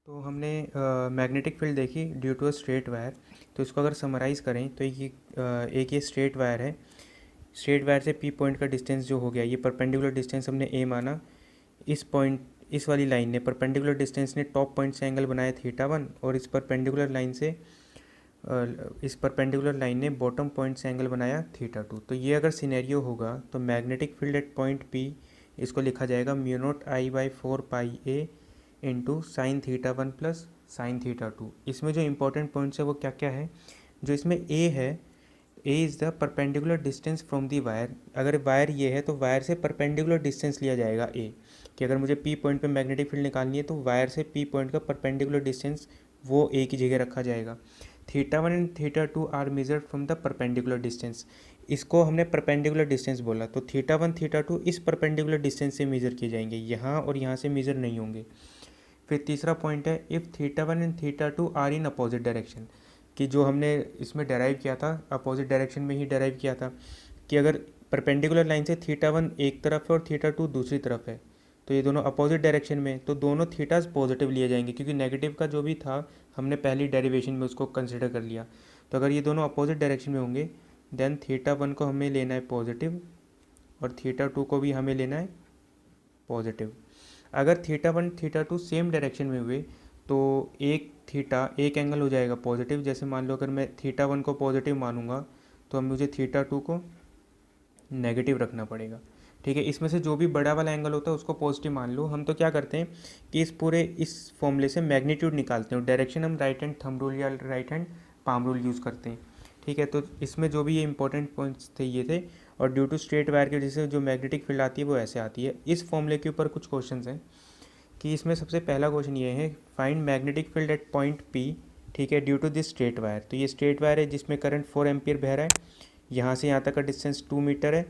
तो हमने magnetic field देखी due to a straight wire. तो इसको अगर समराइज़ करें तो एक ये स्ट्रेट वायर है। स्ट्रेट वायर से पी पॉइंट का डिस्टेंस जो हो गया, ये परपेंडिकुलर डिस्टेंस हमने ए माना। इस पॉइंट इस वाली लाइन ने परपेंडिकुलर डिस्टेंस ने टॉप पॉइंट से एंगल बनाया थीटा 1, और इस परपेंडिकुलर लाइन ने बॉटम पॉइंट से एंगल बनाया थीटा 2। तो ये अगर सिनेरियो होगा तो magnetic field at point P, इसको लिखा जाएगा μ0I/4πa into sin θ1 plus sin θ2। इसमें जो इंपॉर्टेंट पॉइंट्स है वो क्या क्या है? जो इसमें ए है, A is the perpendicular distance from the wire. अगर वायर ये है तो वायर से परपेंडिकुलर डिस्टेंस लिया जाएगा ए, कि अगर मुझे पी पॉइंट पे मैग्नेटिक फील्ड निकालनी है तो वायर से पी पॉइंट का परपेंडिकुलर डिस्टेंस वो ए की जगह रखा जाएगा। θ1 and θ2 are measured from the perpendicular distance. इसको हमने परपेंडिकुलर डिस्टेंस बोला, तो θ1 θ2 इस परपेंडिकुलर डिस्टेंस से मेज़र किए जाएंगे, यहाँ और यहाँ से मेज़र नहीं होंगे। फिर तीसरा पॉइंट है if θ1 and θ2 are in opposite direction, कि जो हमने इसमें डेराइव किया था अपोजिट डायरेक्शन में ही डेराइव किया था, कि अगर परपेंडिकुलर लाइन से θ1 एक तरफ है और θ2 दूसरी तरफ है, तो ये दोनों अपोजिट डायरेक्शन में, तो दोनों थीटाज पॉजिटिव लिए जाएंगे, क्योंकि नेगेटिव का जो भी था हमने पहली डेरिवेशन में उसको कंसिडर कर लिया। तो अगर ये दोनों अपोजिट डायरेक्शन में होंगे देन θ1 को हमें लेना है पॉजिटिव और θ2 को भी हमें लेना है पॉजिटिव। अगर θ1 θ2 सेम डायरेक्शन में हुए तो एक एंगल हो जाएगा पॉजिटिव। जैसे मान लो अगर मैं θ1 को पॉजिटिव मानूंगा तो अब मुझे θ2 को नेगेटिव रखना पड़ेगा। ठीक है, इसमें से जो भी बड़ा वाला एंगल होता है उसको पॉजिटिव मान लो। हम तो क्या करते हैं कि इस फॉर्मूले से मैग्नीट्यूड निकालते हैं, डायरेक्शन हम राइट हैंड थंब रूल या right hand palm rule use करते हैं। ठीक है, तो इसमें जो भी ये इंपॉर्टेंट पॉइंट्स थे ये थे, और ड्यू टू स्ट्रेट वायर की वजह से जो मैग्नेटिक फील्ड आती है वो ऐसे आती है। इस फॉर्मूले के ऊपर कुछ क्वेश्चंस हैं, कि इसमें सबसे पहला क्वेश्चन ये है find magnetic field at point P. ठीक है, due to this straight wire. तो ये स्ट्रेट वायर है जिसमें करंट 4 एम्पियर बह रहा है, यहाँ से यहाँ तक का डिस्टेंस 2 मीटर है,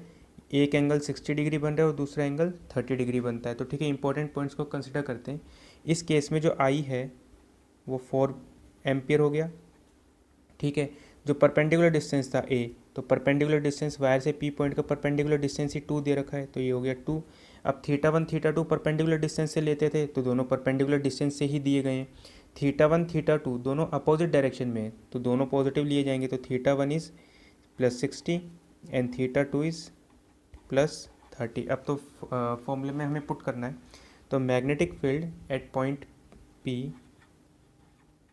एक एंगल 60 डिग्री बन रहा है और दूसरा एंगल 30 डिग्री बनता है। तो ठीक है, इंपॉर्टेंट पॉइंट्स को कंसिडर करते हैं। इस केस में जो आई है वो 4 एम्पियर हो गया। ठीक है, जो परपेंडिकुलर डिस्टेंस था ए, तो परपेंडिकुलर डिस्टेंस वायर से पी पॉइंट का परपेंडिकुलर डिस्टेंस ही 2 दे रखा है, तो ये हो गया 2। अब θ1 θ2 परपेंडिकुलर डिस्टेंस से लेते थे तो दोनों परपेंडिकुलर डिस्टेंस से ही दिए गए हैं। θ1 θ2 दोनों अपोजिट डायरेक्शन में है तो दोनों पॉजिटिव लिए जाएंगे, तो θ1 इज़ +60 एंड θ2 इज़ +30। अब तो फॉर्मूले में हमें पुट करना है। तो magnetic field at point P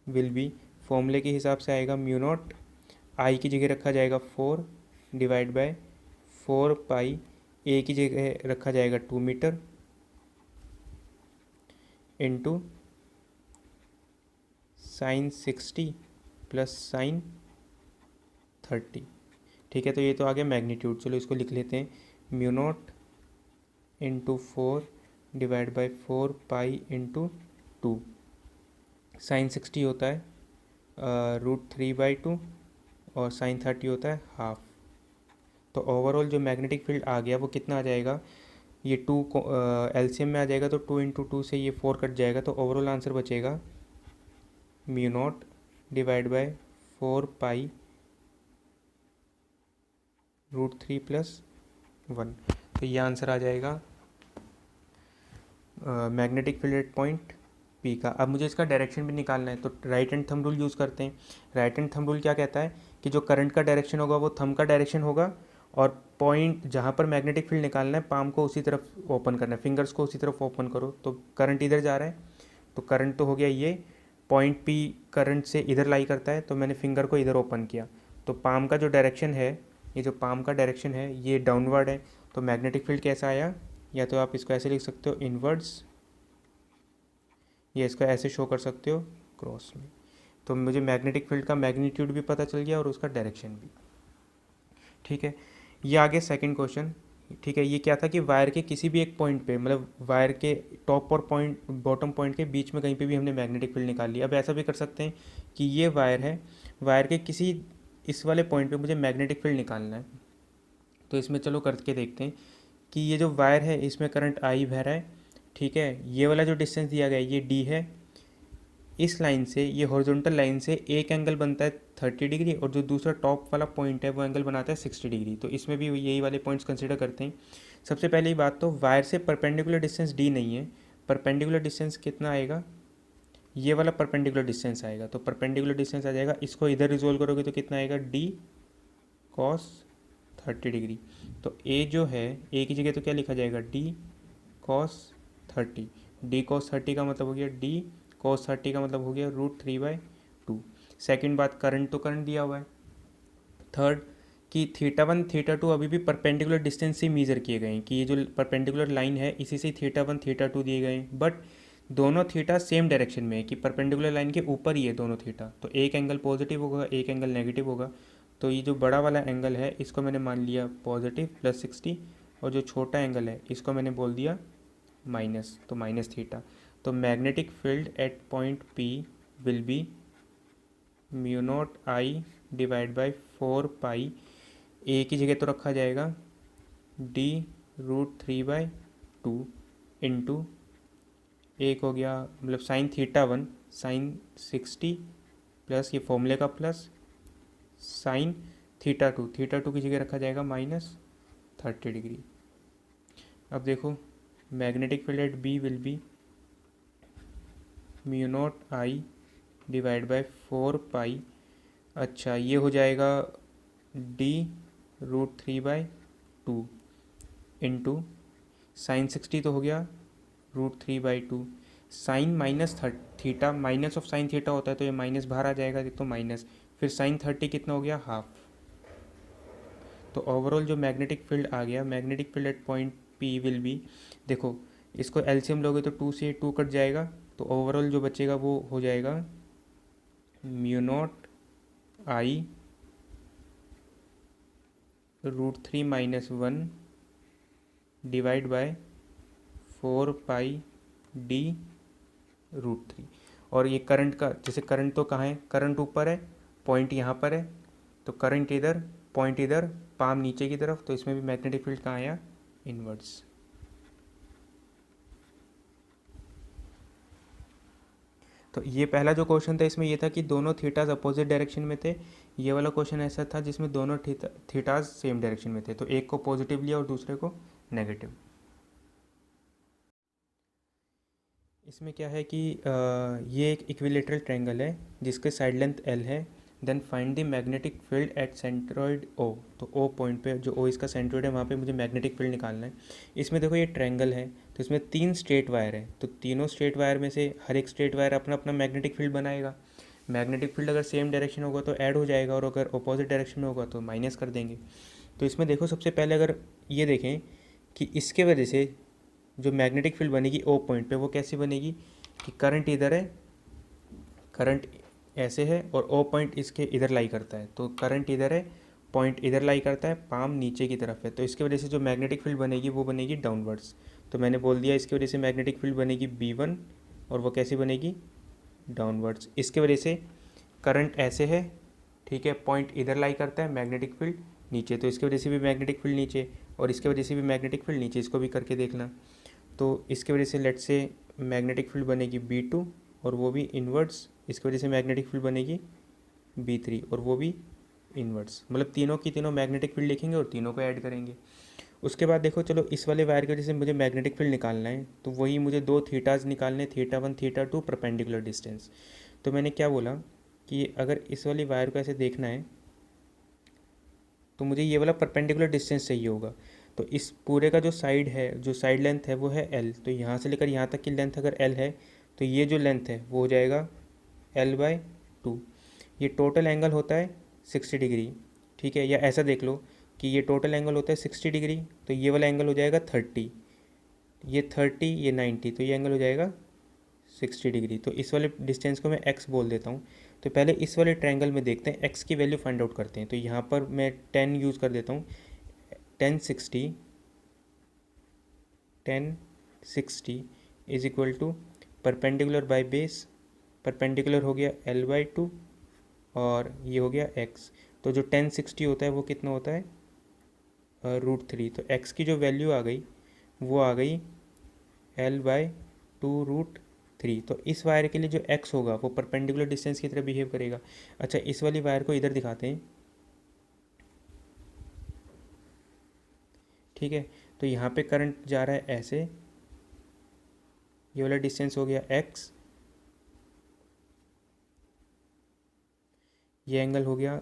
will B, फॉर्मूले के हिसाब से आएगा μ0 आई की जगह रखा जाएगा 4 डिवाइड बाय 4 ए की जगह रखा जाएगा 2 metre into sin 60 plus sin 30। ठीक है, तो ये तो आ गया मैग्नीट्यूड। चलो इसको लिख लेते हैं, μ0 into 4 divide by 4 into 2। sin 60 होता है √3/2 और sin 30 होता है हाफ। तो ओवरऑल जो मैग्नेटिक फील्ड आ गया वो कितना आ जाएगा, ये 2 को एलसीएम में आ जाएगा तो 2 इंटू 2 से ये 4 कट जाएगा, तो ओवरऑल आंसर बचेगा μ0 डिवाइड बाय 4 √3 प्लस 1। तो ये आंसर आ जाएगा magnetic field at point P का। अब मुझे इसका डायरेक्शन भी निकालना है, तो right hand thumb rule use करते हैं। राइट हैंड थंब रूल क्या कहता है कि जो करंट का डायरेक्शन होगा वो थंब का डायरेक्शन होगा, और पॉइंट जहाँ पर मैग्नेटिक फील्ड निकालना है पाम को उसी तरफ ओपन करना है, फिंगर्स को उसी तरफ ओपन करो। तो करंट इधर जा रहा है, तो करंट तो हो गया ये, पॉइंट पी करंट से इधर लाई करता है, तो मैंने फिंगर को इधर ओपन किया। तो पाम का जो डायरेक्शन है, ये जो पाम का डायरेक्शन है ये डाउनवर्ड है। तो मैग्नेटिक फील्ड कैसा आया, या तो आप इसको ऐसे लिख सकते हो इनवर्ड्स, या इसको ऐसे शो कर सकते हो क्रॉस में। तो मुझे मैग्नेटिक फील्ड का मैग्नीट्यूड भी पता चल गया और उसका डायरेक्शन भी। ठीक है, ये आगे सेकंड क्वेश्चन। ठीक है, ये क्या था कि वायर के किसी भी एक पॉइंट पे, मतलब वायर के टॉप और पॉइंट बॉटम पॉइंट के बीच में कहीं पे भी हमने मैग्नेटिक फील्ड निकाल लिया। अब ऐसा भी कर सकते हैं कि ये वायर है, वायर के किसी इस वाले पॉइंट पे मुझे मैग्नेटिक फील्ड निकालना है। तो इसमें चलो करके देखते हैं कि ये जो वायर है इसमें करंट आई बह रहा है। ठीक है, ये वाला जो डिस्टेंस दिया गया है ये डी है। इस लाइन से, ये हॉरिजॉन्टल लाइन से एक एंगल बनता है 30 डिग्री, और जो दूसरा टॉप वाला पॉइंट है वो एंगल बनाता है 60 डिग्री। तो इसमें भी यही वाले पॉइंट्स कंसिडर करते हैं। सबसे पहली बात तो वायर से परपेंडिकुलर डिस्टेंस डी नहीं है, परपेंडिकुलर डिस्टेंस कितना आएगा, ये वाला परपेंडिकुलर डिस्टेंस आएगा। तो परपेंडिकुलर डिस्टेंस आ जाएगा, इसको इधर रिजोल्व करोगे तो कितना आएगा, डी कॉस 30 डिग्री। तो ए जो है, ए की जगह तो क्या लिखा जाएगा, डी कॉस 30। डी कॉस 30 का मतलब हो गया, डी कॉस 30 का मतलब हो गया √3/2। सेकेंड बात, करंट तो करंट दिया हुआ है। थर्ड कि θ1 θ2 अभी भी परपेंडिकुलर डिस्टेंस से मेज़र किए गए हैं, कि ये जो परपेंडिकुलर लाइन है इसी से θ1 θ2 दिए गए हैं, बट दोनों थीटा सेम डायरेक्शन में है, कि परपेंडिकुलर लाइन के ऊपर ही है दोनों थीटा। तो एक एंगल पॉजिटिव होगा, एक एंगल नेगेटिव होगा। तो ये जो बड़ा वाला एंगल है इसको मैंने मान लिया पॉजिटिव +60, और जो छोटा एंगल है इसको मैंने बोल दिया माइनस, तो माइनस थीटा। तो magnetic field at point P will be μ0I divide by 4π, A की जगह तो रखा जाएगा d√3/2 इंटू, एक हो गया मतलब साइन θ1 साइन 60 प्लस ये फॉर्मूले का प्लस साइन θ2 की जगह रखा जाएगा -30 डिग्री। अब देखो, magnetic field at B will be μ0I divide by 4π। अच्छा, ये हो जाएगा d√3/2 इंटू साइन 60 तो हो गया √3/2, sine -θ, minus of sine theta होता है तो ये माइनस बाहर आ जाएगा, तो माइनस, फिर साइन 30 कितना हो गया, हाफ। तो ओवरऑल जो मैग्नेटिक फील्ड आ गया, magnetic field at point P will B, देखो इसको एलसीएम लोगे तो 2 से 2 कट जाएगा, तो ओवरऑल जो बचेगा वो हो जाएगा μ0I √3 - 1 डिवाइड बाय 4π d√3। और ये करंट का, जैसे करंट तो कहाँ है, करंट ऊपर है, पॉइंट यहाँ पर है, तो करंट इधर, पॉइंट इधर, पाम नीचे की तरफ, तो इसमें भी मैग्नेटिक फील्ड कहाँ आया, इनवर्स। तो ये पहला जो क्वेश्चन था इसमें ये था कि दोनों थीटाज अपोजिट डायरेक्शन में थे। ये वाला क्वेश्चन ऐसा था जिसमें दोनों थीटाज सेम डायरेक्शन में थे, तो एक को पॉजिटिव लिया और दूसरे को नेगेटिव। इसमें क्या है कि ये एक इक्विलेटरल ट्रायंगल है जिसके साइड लेंथ L है। Then find the magnetic field at centroid O। तो O पॉइंट पे, जो O इसका सेंट्रॉइड है, वहाँ पे मुझे मैग्नेटिक फील्ड निकालना है। इसमें देखो ये ट्रायंगल है, तो इसमें 3 स्ट्रेट वायर है, तो तीनों स्ट्रेट वायर में से हर एक स्ट्रेट वायर अपना अपना मैग्नेटिक फील्ड बनाएगा। मैग्नेटिक फील्ड अगर सेम डायरेक्शन होगा तो ऐड हो जाएगा, और अगर अपोजिट डायरेक्शन में होगा तो माइनस कर देंगे। तो इसमें देखो, सबसे पहले अगर ये देखें कि इसके वजह से जो मैग्नेटिक फील्ड बनेगी O पॉइंट पे, वो कैसे बनेगी कि करंट इधर है, करंट ऐसे है, और O पॉइंट इसके इधर लाई करता है, तो करंट इधर है, पॉइंट इधर लाई करता है, पाम नीचे की तरफ है, तो इसकी वजह से जो मैग्नेटिक फील्ड बनेगी वो बनेगी डाउनवर्ड्स। तो मैंने बोल दिया इसकी वजह से मैग्नेटिक फील्ड बनेगी B1, और वो कैसी बनेगी, डाउनवर्ड्स। इसके वजह से करंट ऐसे है, ठीक है, पॉइंट इधर लाई करता है, मैग्नेटिक फील्ड नीचे, तो इसकी वजह से भी मैग्नेटिक फील्ड नीचे, और इसके वजह से भी मैग्नेटिक फील्ड नीचे। इसको भी करके देखना। तो इसके वजह से लेट से मैग्नेटिक फील्ड बनेगी B2, और वो भी इनवर्ड्स। इसकी वजह से मैग्नेटिक फील्ड बनेगी B3, और वो भी इनवर्ड्स। मतलब तीनों की तीनों मैग्नेटिक फील्ड लिखेंगे और तीनों को ऐड करेंगे। उसके बाद देखो, चलो इस वाले वायर की वजह से मुझे मैग्नेटिक फील्ड निकालना है, तो वही मुझे 2 थीटाज निकालने, θ1 θ2 परपेंडिकुलर डिस्टेंस। तो मैंने क्या बोला कि अगर इस वाली वायर को ऐसे देखना है तो मुझे ये वाला परपेंडिकुलर डिस्टेंस चाहिए होगा। तो इस पूरे का जो साइड है, जो साइड लेंथ है वो है L, तो यहाँ से लेकर यहाँ तक की लेंथ अगर L है तो ये जो लेंथ है वो हो जाएगा L/2। ये टोटल एंगल होता है 60 डिग्री, ठीक है, या ऐसा देख लो कि ये टोटल एंगल होता है 60 डिग्री, तो ये वाला एंगल हो जाएगा 30, ये 30, ये 90, तो ये एंगल हो जाएगा 60 डिग्री। तो इस वाले डिस्टेंस को मैं x बोल देता हूँ। तो पहले इस वाले ट्रायंगल में देखते हैं, x की वैल्यू फाइंड आउट करते हैं। तो यहाँ पर मैं 10 यूज़ कर देता हूँ, 1060 is equal to perpendicular by base, perpendicular हो गया L/2, और ये हो गया x। तो जो 1060 होता है वो कितना होता है, √3। तो x की जो वैल्यू आ गई वो आ गई L/2 √3। तो इस वायर के लिए जो x होगा वो परपेंडिकुलर डिस्टेंस की तरह बिहेव करेगा। अच्छा, इस वाली वायर को इधर दिखाते हैं, ठीक है। तो यहाँ पे करंट जा रहा है ऐसे, ये वाला डिस्टेंस हो गया x, ये एंगल हो गया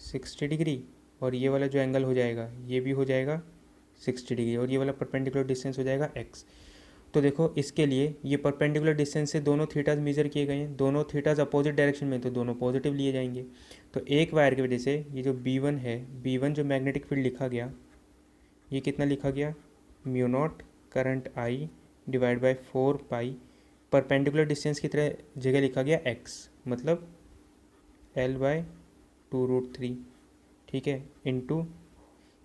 60 डिग्री, और ये वाला जो एंगल हो जाएगा ये भी हो जाएगा 60 डिग्री, और ये वाला परपेंडिकुलर डिस्टेंस हो जाएगा x। तो देखो इसके लिए ये परपेंडिकुलर डिस्टेंस से दोनों थीटाज मेजर किए गए हैं, दोनों थीटाज अपोजिट डायरेक्शन में, तो दोनों पॉजिटिव लिए जाएंगे। तो एक वायर की वजह से ये जो B1 है, B1 जो मैग्नेटिक फील्ड लिखा गया, ये कितना लिखा गया, mu naught current I divide by 4 pi, perpendicular distance की तरह जगह लिखा गया x, मतलब L/2√3, ठीक है, into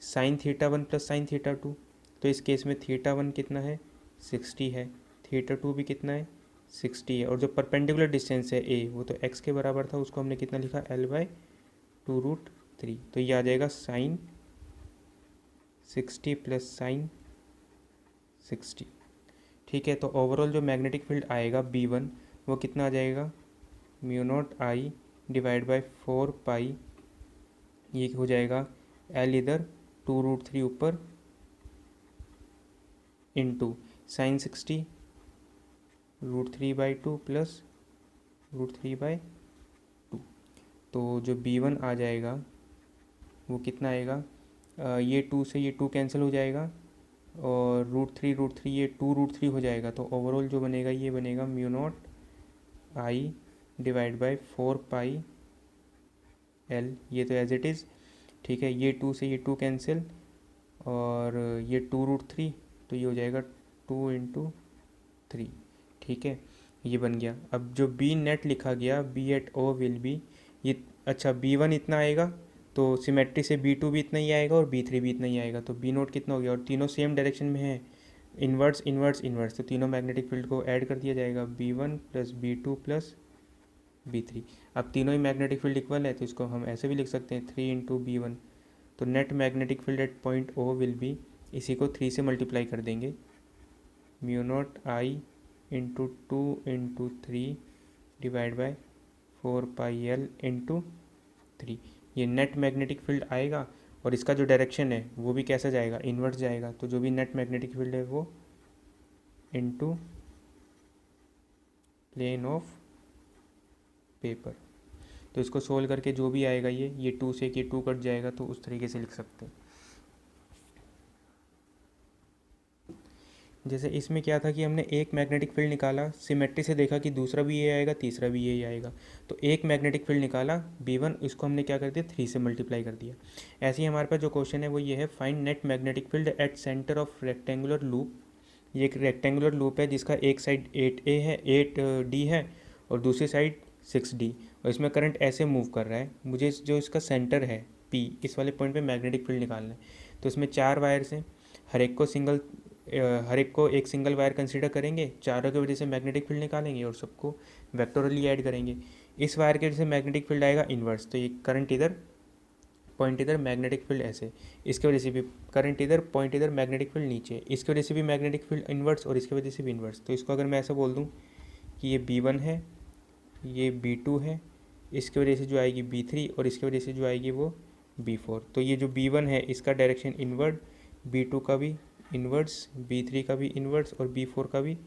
sine theta 1 plus sine theta 2। तो इस केस में थीटा 1 कितना है, 60 है, थीटा 2 भी कितना है, 60 है, और जो परपेंडिकुलर डिस्टेंस है a वो तो x के बराबर था, उसको हमने कितना लिखा, L/2√3। तो ये आ जाएगा साइन 60 प्लस साइन 60, ठीक है। तो ओवरऑल जो मैग्नेटिक फील्ड आएगा B1 वो कितना आ जाएगा, mu naught I divide by 4 पाई, ये हो जाएगा L इधर 2√3 ऊपर, इंटू साइन 60 √3/2 प्लस √3/2। तो जो B1 आ जाएगा वो कितना आएगा, ये 2 से ये 2 कैंसिल हो जाएगा, और √3 ये 2√3 हो जाएगा। तो ओवरऑल जो बनेगा ये बनेगा mu naught I divide by 4 pi L, ये तो एज इट इज़, ठीक है। ये 2 से ये 2 कैंसिल, और ये 2√3, तो ये हो जाएगा 2 इंटू 3, ठीक है, ये बन गया। अब जो B नेट लिखा गया, B at O will be, ये अच्छा B1 इतना आएगा, तो सिमेट्री से B2 भी इतना ही आएगा और B3 भी इतना ही आएगा, तो B नोट कितना हो गया, और तीनों सेम डायरेक्शन में है, इन्वर्स इन्वर्स इन्वर्स, तो तीनों मैग्नेटिक फील्ड को ऐड कर दिया जाएगा, B1 plus B2 plus B3। अब तीनों ही मैग्नेटिक फील्ड इक्वल है, तो इसको हम ऐसे भी लिख सकते हैं 3 इंटू B1। तो net magnetic field at point O will B, इसी को 3 से मल्टीप्लाई कर देंगे, mu naught I into 2 into 3 divide by 4 pi L into 3। ये नेट मैग्नेटिक फील्ड आएगा, और इसका जो डायरेक्शन है वो भी कैसा जाएगा, इन्वर्स जाएगा। तो जो भी नेट मैग्नेटिक फील्ड है वो इंटू प्लेन ऑफ पेपर। तो इसको सोल्व करके जो भी आएगा ये 2 से ये 2 कट जाएगा, तो उस तरीके से लिख सकते हैं। जैसे इसमें क्या था कि हमने एक मैग्नेटिक फील्ड निकाला, सिमेट्री से देखा कि दूसरा भी ये आएगा, तीसरा भी यही आएगा, तो एक मैग्नेटिक फील्ड निकाला B1, इसको हमने क्या कर दिया, 3 से मल्टीप्लाई कर दिया। ऐसे ही हमारे पास जो क्वेश्चन है वो ये है, find net magnetic field at centre of rectangular loop. ये एक रेक्टेंगुलर लूप है जिसका एक साइड 8A है, 8D है, और दूसरी साइड 6D, और इसमें करंट ऐसे मूव कर रहा है। मुझे जो इसका सेंटर है P, इस वाले पॉइंट पे मैग्नेटिक फील्ड निकालना है। तो इसमें 4 वायर्स हैं, हर एक को एक सिंगल वायर कंसीडर करेंगे, चारों की वजह से मैग्नेटिक फील्ड निकालेंगे और सबको वेक्टोरली ऐड करेंगे। इस वायर की वजह से मैग्नेटिक फील्ड आएगा इन्वर्स, तो ये करंट इधर, पॉइंट इधर, मैग्नेटिक फील्ड ऐसे, इसकी वजह से भी करंट इधर, पॉइंट इधर, मैग्नेटिक फील्ड नीचे, इसकी वजह से भी मैग्नेटिक फील्ड इन्वर्स, और इसकी वजह से भी इन्वर्स। तो इसको अगर मैं ऐसा बोल दूँ कि ये B1 है, ये B2 है, इसकी वजह से जो आएगी B3, और इसकी वजह से जो आएगी वो B4। तो ये जो B1 है इसका डायरेक्शन इनवर्ड, B2 का भी इन्वर्स, B3 का भी इन्वर्स, और B4 का भी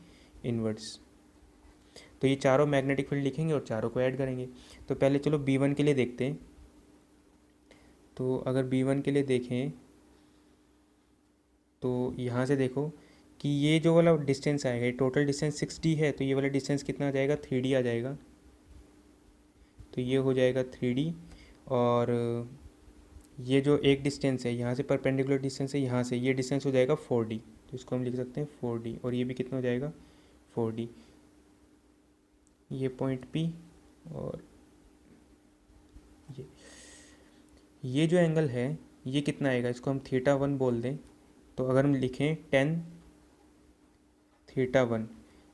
इन्वर्स। तो ये चारों मैग्नेटिक फील्ड लिखेंगे और चारों को ऐड करेंगे। तो पहले चलो B1 के लिए देखते हैं। तो अगर B1 के लिए देखें तो यहाँ से देखो कि ये जो वाला डिस्टेंस आएगा, ये टोटल डिस्टेंस 6D है, तो ये वाला डिस्टेंस कितना आ जाएगा, 3D आ जाएगा। तो ये हो जाएगा 3D, और ये जो एक डिस्टेंस है यहाँ से परपेंडिकुलर डिस्टेंस है यहाँ से, ये डिस्टेंस हो जाएगा 4D, तो इसको हम लिख सकते हैं 4D, और ये भी कितना हो जाएगा 4D। ये पॉइंट P, और ये जो एंगल है ये कितना आएगा, इसको हम θ1 बोल दें। तो अगर हम लिखें tan θ1,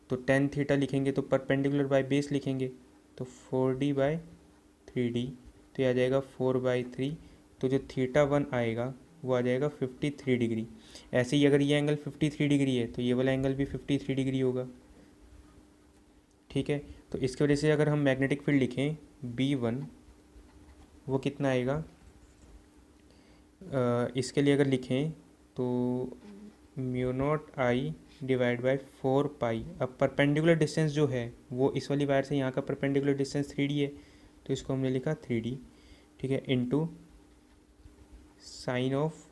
तो tan थीटा लिखेंगे तो परपेंडिकुलर बाय बेस लिखेंगे, तो 4D/3D, तो ये आ जाएगा 4/3। तो जो θ1 आएगा वो आ जाएगा 53 डिग्री। ऐसे ही अगर ये एंगल 53 डिग्री है तो ये वाला एंगल भी 53 डिग्री होगा, ठीक है। तो इसकी वजह से अगर हम मैग्नेटिक फील्ड लिखें B1, वो कितना आएगा, इसके लिए अगर लिखें तो mu naught I divide by 4 पाई। अब परपेंडिकुलर डिस्टेंस जो है वो इस वाली वायर से यहाँ का परपेंडिकुलर डिस्टेंस 3D है, तो तो इसको हमने लिखा 3D, ठीक है, इनटू साइन ऑफ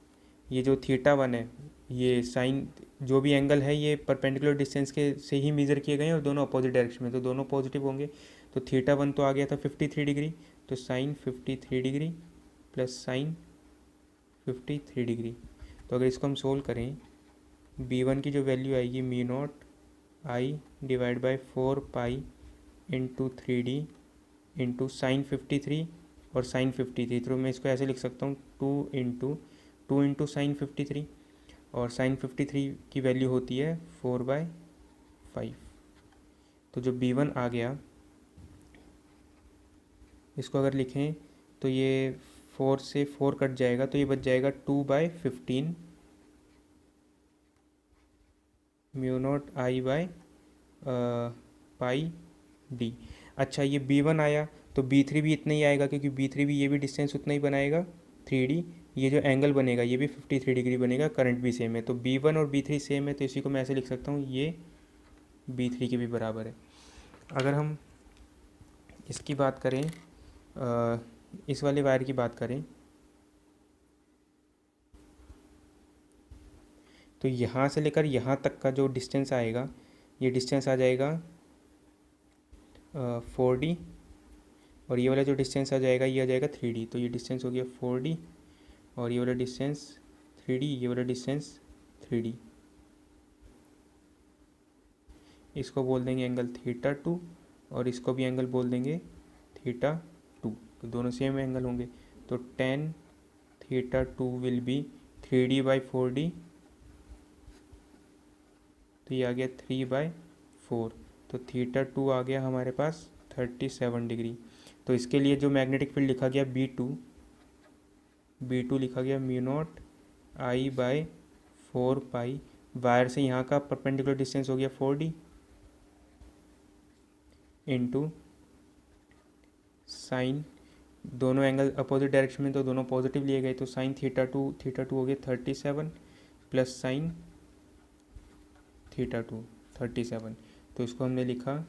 ये जो θ1 है, ये साइन जो भी एंगल है ये परपेंडिकुलर डिस्टेंस के से ही मेज़र किए गए हैं और दोनों अपोजिट डायरेक्शन में, तो दोनों पॉजिटिव होंगे। तो θ1 तो आ गया था 53 डिग्री, तो sine 53 degree plus sine 53 degree. तो अगर इसको हम सोल्व करें, b1 की जो वैल्यू आएगी mu naught I divide by 4 pi into 3D into sine 53 और साइन 53, तो मैं इसको ऐसे लिख सकता हूँ 2 इंटू साइन 53, और साइन 53 की वैल्यू होती है 4/5। तो जो b1 आ गया, इसको अगर लिखें तो ये 4 से 4 कट जाएगा, तो ये बच जाएगा 2/15 mu naught I by pi D. अच्छा, ये b1 आया तो b3 भी इतना ही आएगा, क्योंकि b3 भी ये भी डिस्टेंस उतना ही बनाएगा 3D। ये जो एंगल बनेगा ये भी 53 डिग्री बनेगा, करंट भी सेम है, तो b1 और b3 सेम है, तो इसी को मैं ऐसे लिख सकता हूँ ये b3 के भी बराबर है। अगर हम इसकी बात करें, इस वाले वायर की बात करें, तो यहाँ से लेकर यहाँ तक का जो डिस्टेंस आएगा, ये डिस्टेंस आ जाएगा 4D, और ये वाला जो डिस्टेंस आ जाएगा ये आ जाएगा 3D। तो ये डिस्टेंस हो गया 4D, और ये वाला डिस्टेंस 3D, ये वाला डिस्टेंस 3D। इसको बोल देंगे एंगल θ2, और इसको भी एंगल बोल देंगे θ2, तो दोनों सेम एंगल होंगे। तो tan θ2 विल बी 3D/4D, तो ये आ गया 3/4, तो θ2 आ गया हमारे पास 37 डिग्री। तो इसके लिए जो मैग्नेटिक फील्ड लिखा गया B2 लिखा गया म्यू नॉट आई बाय 4 पाई, वायर से यहाँ का परपेंडिकुलर डिस्टेंस हो गया 4D, इंटू साइन, दोनों एंगल अपोजिट डायरेक्शन में तो दोनों पॉजिटिव लिए गए, तो साइन θ2 हो गया 37 प्लस साइन θ2 37। तो इसको हमने लिखा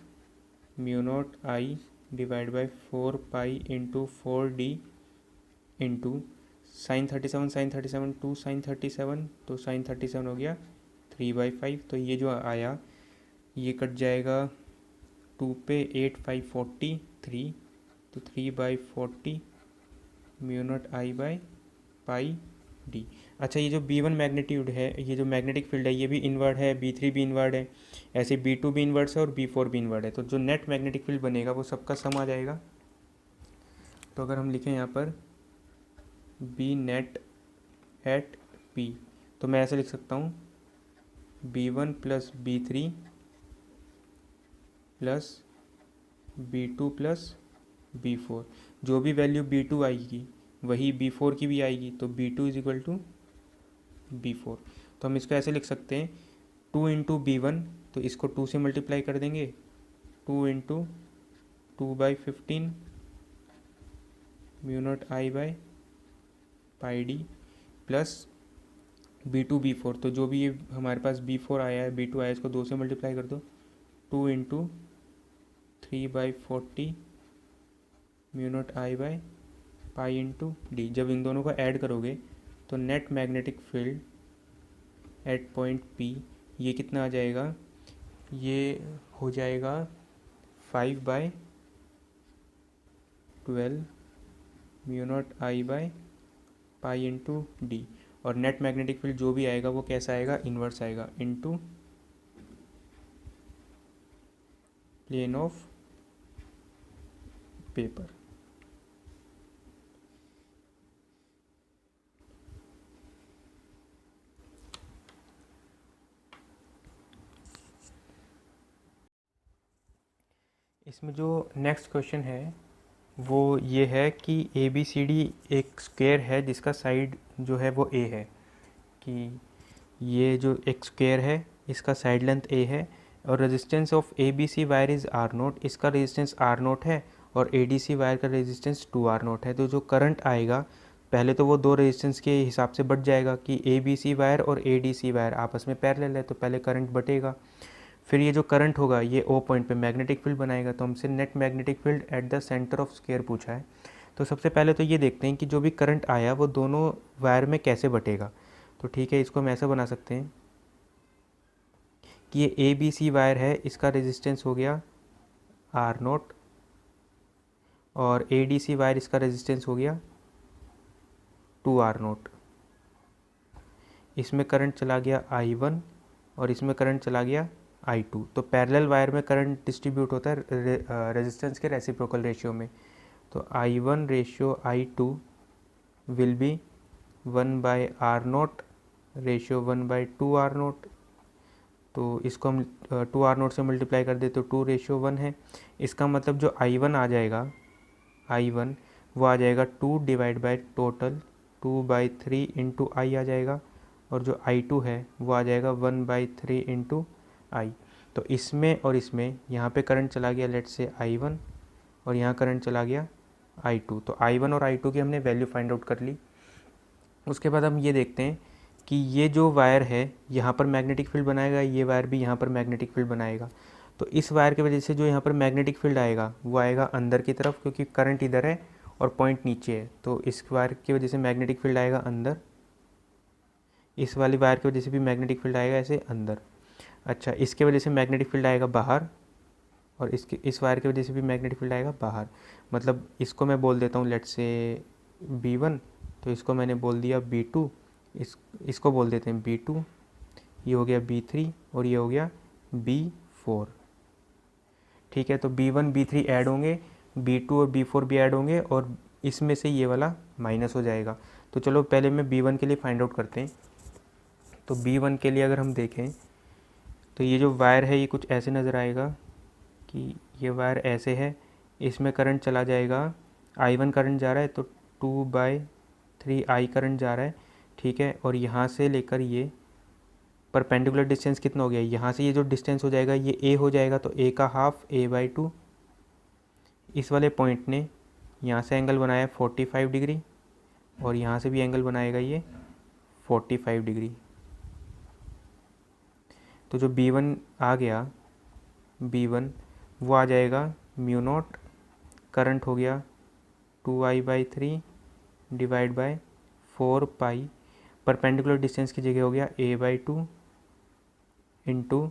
mu naught I divide by 4 pi into 4D into sine 37 two sine 37, तो साइन 37 हो गया 3/5। तो ये जो आया ये कट जाएगा 2 पे 8 5 43, तो 3/40 mu naught I by pi D. अच्छा, ये जो B1 मैग्नीट्यूड है, ये जो मैग्नेटिक फील्ड है, ये भी इनवर्ड है, B3 भी इनवर्ड है, ऐसे B2 भी इनवर्ड है और B4 भी इनवर्ड है। तो जो नेट मैग्नेटिक फील्ड बनेगा वो सबका सम आ जाएगा। तो अगर हम लिखें यहाँ पर B नेट एट P, तो मैं ऐसे लिख सकता हूँ B1 plus B3 plus B2 plus B4। जो भी वैल्यू B2 आएगी वही B4 की भी आएगी, तो B2 is equal to B4। तो हम इसको ऐसे लिख सकते हैं 2 इंटू B1, तो इसको 2 से मल्टीप्लाई कर देंगे, 2 into 2/15 mu naught I by pi D plus B2 B4। तो जो भी ये हमारे पास B4 आया है, B2 आया, इसको 2 से मल्टीप्लाई कर दो, 2 into 3/40 mu naught I by pi into D. जब इन दोनों को ऐड करोगे तो net magnetic field at point P ये कितना आ जाएगा, ये हो जाएगा 5/12 mu naught I by pi into D. और नेट मैग्नेटिक फील्ड जो भी आएगा वो कैसा आएगा, इन्वर्स आएगा, इनटू प्लेन ऑफ पेपर। इसमें जो नेक्स्ट क्वेश्चन है वो ये है कि ABCD एक स्क्वायर है जिसका साइड जो है वो A है, कि ये जो एक स्क्वायर है इसका साइड लेंथ A है और resistance of ABC wire is R0, इसका रेजिस्टेंस R0 है और ADC वायर का रेजिस्टेंस 2R0 है। तो जो करंट आएगा पहले तो वो दो रेजिस्टेंस के हिसाब से बढ़ जाएगा कि ABC वायर और ADC वायर आपस में पैरेलल है, तो पहले करंट बटेगा, फिर ये जो करंट होगा ये ओ पॉइंट पे मैग्नेटिक फील्ड बनाएगा, तो हमसे net magnetic field at the centre of square पूछा है। तो सबसे पहले तो ये देखते हैं कि जो भी करंट आया वो दोनों वायर में कैसे बटेगा। तो ठीक है, इसको हम ऐसा बना सकते हैं कि ये ए बी सी वायर है, इसका रेजिस्टेंस हो गया आर नोट, और ए डी सी वायर इसका रेजिस्टेंस हो गया 2R0। इसमें करंट चला गया I1 और इसमें करंट चला गया I2। तो पैरेलल वायर में करंट डिस्ट्रीब्यूट होता है रेजिस्टेंस के रेसिप्रोकल रेशियो में। तो I1 ratio I2 will be 1/R0 ratio 1/2R0। तो इसको हम 2R0 से मल्टीप्लाई कर दे तो 2:1 है। इसका मतलब जो I1 आ जाएगा, I1 वो आ जाएगा 2 डिवाइड बाई टोटल 2/3 इंटू आई आ जाएगा, और जो I2 है वो आ जाएगा 1/3 इंटू आई। तो इसमें और इसमें यहाँ पे करंट चला गया लेट से I1, और यहाँ करंट चला गया I2। तो I1 और I2 की हमने वैल्यू फाइंड आउट कर ली। उसके बाद हम ये देखते हैं कि ये जो वायर है यहाँ पर मैग्नेटिक फील्ड बनाएगा, ये वायर भी यहाँ पर मैग्नेटिक फील्ड बनाएगा। तो इस वायर की वजह से जो यहाँ पर मैग्नेटिक फील्ड आएगा वो आएगा अंदर की तरफ, क्योंकि करंट इधर है और पॉइंट नीचे है। तो इस वायर की वजह से मैग्नेटिक फील्ड आएगा अंदर, इस वाली वायर की वजह से भी मैग्नेटिक फील्ड आएगा ऐसे अंदर। अच्छा, इसके वजह से मैग्नेटिक फील्ड आएगा बाहर, और इस वायर की वजह से भी मैग्नेटिक फील्ड आएगा बाहर। मतलब इसको मैं बोल देता हूँ लेट से B1, तो इसको मैंने बोल दिया B2, इसको बोल देते हैं B2, ये हो गया B3 और ये हो गया B4। ठीक है, तो B1 B3 ऐड होंगे, B2 और B4 भी ऐड होंगे, और इसमें से ये वाला माइनस हो जाएगा। तो चलो पहले मैं B1 के लिए फाइंड आउट करते हैं। तो B1 के लिए अगर हम देखें तो ये जो वायर है ये कुछ ऐसे नज़र आएगा कि ये वायर ऐसे है, इसमें करंट चला जाएगा, I1 करंट जा रहा है तो 2/3 I करंट जा रहा है। ठीक है, और यहाँ से लेकर ये परपेंडिकुलर डिस्टेंस कितना हो गया, यहाँ से ये जो डिस्टेंस हो जाएगा ये A हो जाएगा, तो A का हाफ A/2। इस वाले पॉइंट ने यहाँ से एंगल बनाया 45 डिग्री, और यहाँ से भी एंगल बनाएगा ये 45 डिग्री। तो जो B1 आ गया, B1 वो आ जाएगा म्यू नॉट, करंट हो गया 2I/3 divide by 4 perpendicular distance की जगह हो गया A/2 into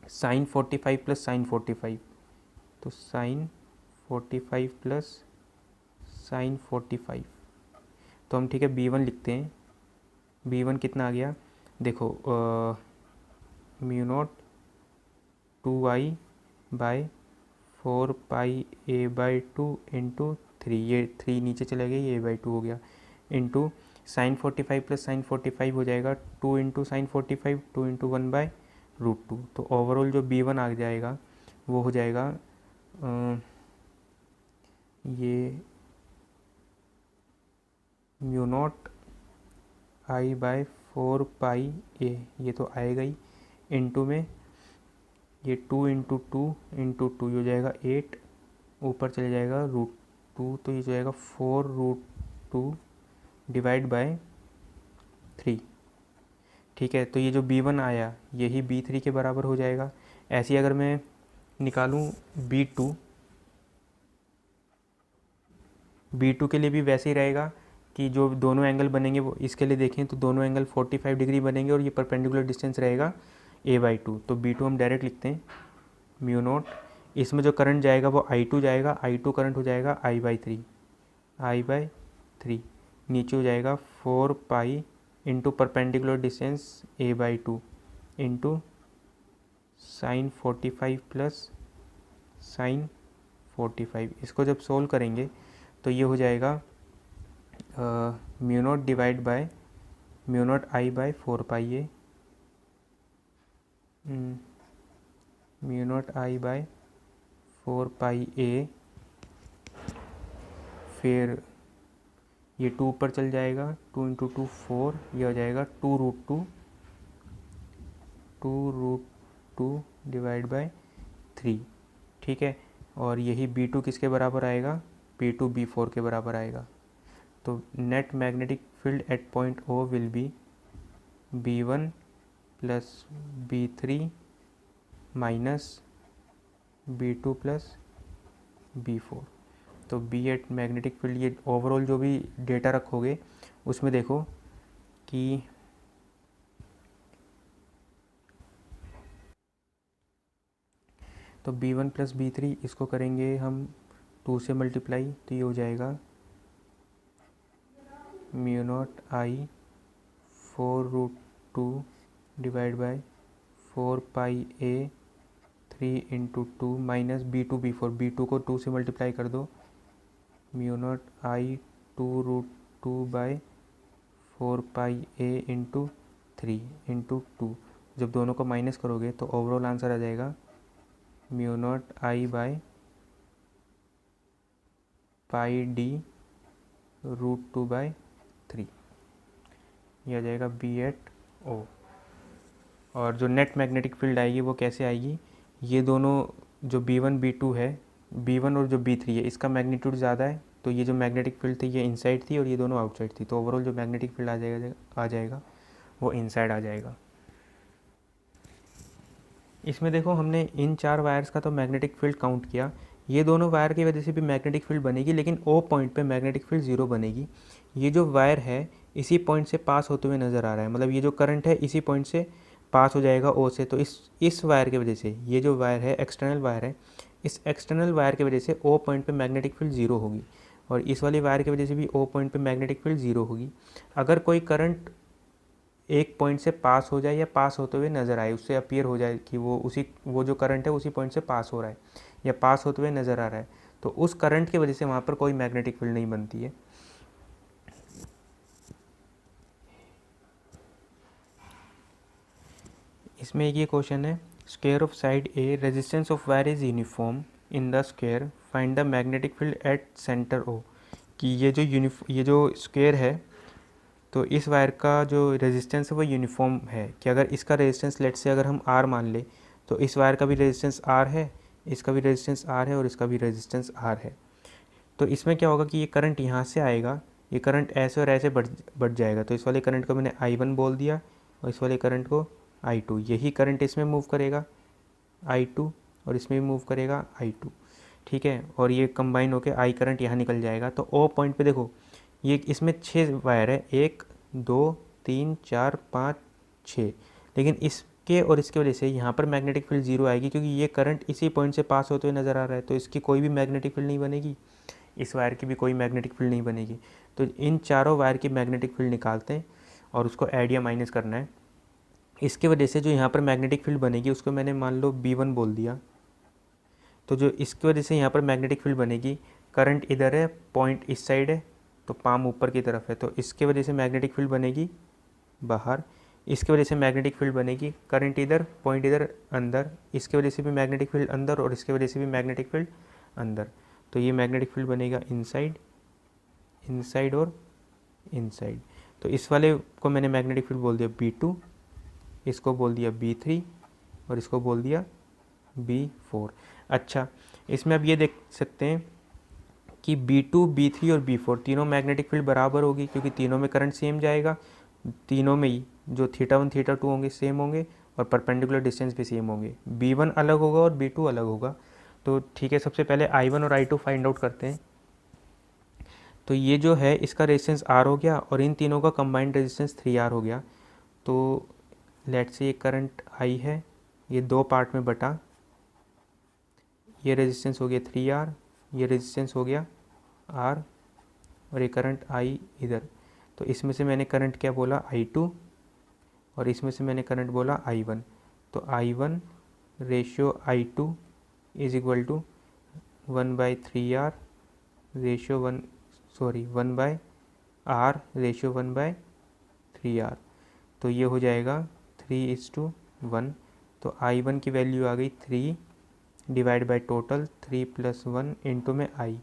sine 45 plus sine 45। तो साइन 45 प्लस साइन 45। तो हम ठीक है B1 लिखते हैं। B1 कितना आ गया, देखो म्यू नॉट 2I/4πA/2 इंटू 3, ये 3 नीचे चले गए, ये A/2 हो गया, इंटू साइन 45 प्लस साइन 45 हो जाएगा 2 इंटू साइन 45, 2 इंटू 1/√2। तो ओवरऑल जो B1 आ जाएगा वो हो जाएगा ये म्यू नॉट I/4πA, ये तो आएगा ही, इंटू में ये 2 इंटू 2 इंटू 2 हो जाएगा 8, ऊपर चले जाएगा √2, तो ये हो जाएगा 4√2 डिवाइड बाय 3। ठीक है, तो ये जो B1 आया यही B3 के बराबर हो जाएगा। ऐसे ही अगर मैं निकालूं B2 के लिए भी वैसे ही रहेगा कि जो दोनों एंगल बनेंगे वो इसके लिए देखें तो दोनों एंगल 45 डिग्री बनेंगे, और ये परपेंडिकुलर डिस्टेंस रहेगा A/2। तो B2 हम डायरेक्ट लिखते हैं म्यू नॉट, इसमें जो करंट जाएगा वो I2 जाएगा, I2 करंट हो जाएगा I/3 नीचे हो जाएगा 4π into perpendicular distance A/2 into sine 45 plus sine 45। इसको जब सोल्व करेंगे तो ये हो जाएगा mu naught divide by mu naught I/4πA, mu naught I/4πA, फिर ये 2 ऊपर चल जाएगा, 2 इंटू 2 4, ये हो जाएगा 2√2 डिवाइड बाय 3। ठीक है, और यही B2 किसके बराबर आएगा, P2 B4 के बराबर आएगा। तो net magnetic field at point O will B B1 plus B3 minus B2 plus B4। तो बी एट मैग्नेटिक फील्ड, ये ओवरऑल जो भी डेटा रखोगे उसमें देखो कि तो B1 प्लस B3 इसको करेंगे हम 2 से मल्टीप्लाई, तो ये हो जाएगा mu naught I 4√2 divide by 4πa3 × 2 minus B2 B4, B2 को 2 से मल्टीप्लाई कर दो, mu naught I 2√2 by 4πa×3 × 2। जब दोनों को माइनस करोगे तो ओवरऑल आंसर आ जाएगा mu naught I by πd√2/3, ये आ जाएगा B8O। और जो नेट मैग्नेटिक फील्ड आएगी वो कैसे आएगी, ये दोनों जो B1 B2 है, B1 और जो B3 है, इसका मैग्नीट्यूड ज़्यादा है, तो ये जो मैग्नेटिक फील्ड थी ये इनसाइड थी और ये दोनों आउटसाइड थी, तो ओवरऑल जो मैग्नेटिक फील्ड आ जाएगा वो इनसाइड आ जाएगा। इसमें देखो हमने इन 4 वायर्स का तो मैग्नेटिक फील्ड काउंट किया, ये दोनों वायर की वजह से भी मैग्नेटिक फील्ड बनेगी, लेकिन ओ पॉइंट पे मैग्नेटिक फील्ड 0 बनेगी। ये जो वायर है इसी पॉइंट से पास होते हुए नज़र आ रहा है, मतलब ये जो करंट है इसी पॉइंट से पास हो जाएगा ओ से, तो इस वायर की वजह से, ये जो वायर है एक्सटर्नल वायर है, इस एक्सटर्नल वायर की वजह से ओ पॉइंट पे मैग्नेटिक फील्ड 0 होगी, और इस वाली वायर की वजह से भी ओ पॉइंट पे मैग्नेटिक फील्ड 0 होगी। अगर कोई करंट एक पॉइंट से पास हो जाए या पास होते हुए नज़र आए, उससे अपीयर हो जाए कि वो जो करंट है उसी पॉइंट से पास हो रहा है या पास होते हुए नज़र आ रहा है, तो उस करंट की वजह से वहाँ पर कोई मैग्नेटिक फील्ड नहीं बनती है। इसमें एक ये क्वेश्चन है, square of side a resistance of wire is uniform in the square, find the magnetic field at centre O. कि ये जो स्क्वायर है, तो इस वायर का जो रेजिस्टेंस है वो यूनिफॉर्म है, कि अगर इसका रेजिस्टेंस लेट से अगर हम R मान ले, तो इस वायर का भी रेजिस्टेंस R है, इसका भी रेजिस्टेंस R है और इसका भी रेजिस्टेंस R है। तो इसमें क्या होगा कि ये करंट यहाँ से आएगा, ये करंट ऐसे और ऐसे बढ़ जाएगा, तो इस वाले करंट को मैंने I1 बोल दिया और इस वाले करंट को I2, यही करंट इसमें मूव करेगा I2 और इसमें भी मूव करेगा I2, ठीक है, और ये कंबाइन होकर I करंट यहाँ निकल जाएगा। तो ओ पॉइंट पे देखो, ये इसमें 6 वायर है, 1 2 3 4 5 6, लेकिन इसके और इसके वजह से यहाँ पर मैग्नेटिक फील्ड 0 आएगी, क्योंकि ये करंट इसी पॉइंट से पास होते हुए नज़र आ रहा है, तो इसकी कोई भी मैग्नेटिक फील्ड नहीं बनेगी, इस वायर की भी कोई मैग्नेटिक फील्ड नहीं बनेगी। तो इन चारों वायर की मैग्नेटिक फील्ड निकालते हैं और उसको ऐड या माइनस करना है। इसके वजह से जो यहाँ पर मैग्नेटिक फील्ड बनेगी उसको मैंने मान लो B1 बोल दिया, तो जो इसकी वजह से यहाँ पर मैग्नेटिक फील्ड बनेगी, करंट इधर है, पॉइंट इस साइड है, तो पाम ऊपर की तरफ है, तो इसके वजह से मैग्नेटिक फील्ड बनेगी बाहर, इसके वजह से मैग्नेटिक फील्ड बनेगी, करंट इधर, पॉइंट इधर अंदर, इसके वजह से भी मैग्नेटिक फील्ड अंदर और इसके वजह से भी मैग्नेटिक फील्ड अंदर, तो ये मैग्नेटिक फील्ड बनेगा इनसाइड, इनसाइड और इनसाइड। तो इस वाले को मैंने मैग्नेटिक फील्ड बोल दिया B2, इसको बोल दिया B3 और इसको बोल दिया B4। अच्छा, इसमें अब ये देख सकते हैं कि B2, B3 और B4 तीनों मैग्नेटिक फील्ड बराबर होगी, क्योंकि तीनों में करंट सेम जाएगा, तीनों में ही जो θ1 θ2 होंगे सेम होंगे और परपेंडिकुलर डिस्टेंस भी सेम होंगे। B1 अलग होगा और B2 अलग होगा। तो ठीक है, सबसे पहले I1 और I2 फाइंड आउट करते हैं। तो ये जो है इसका रेजिस्टेंस R हो गया और इन तीनों का कंबाइंड रेजिस्टेंस 3R हो गया। तो लेट्स से ये करंट I है, ये दो पार्ट में बटा, ये रेजिस्टेंस हो गया 3R, ये रेजिस्टेंस हो गया R और ये करंट I इधर। तो इसमें से मैंने करंट क्या बोला I2 और इसमें से मैंने करंट बोला I1। तो I1 ratio I2 is equal to 1/3R ratio 1/R ratio 1/3R। तो ये हो जाएगा 3:1। तो I1 की वैल्यू आ गई 3 डिवाइड बाई टोटल 3 + 1 इंटू में I,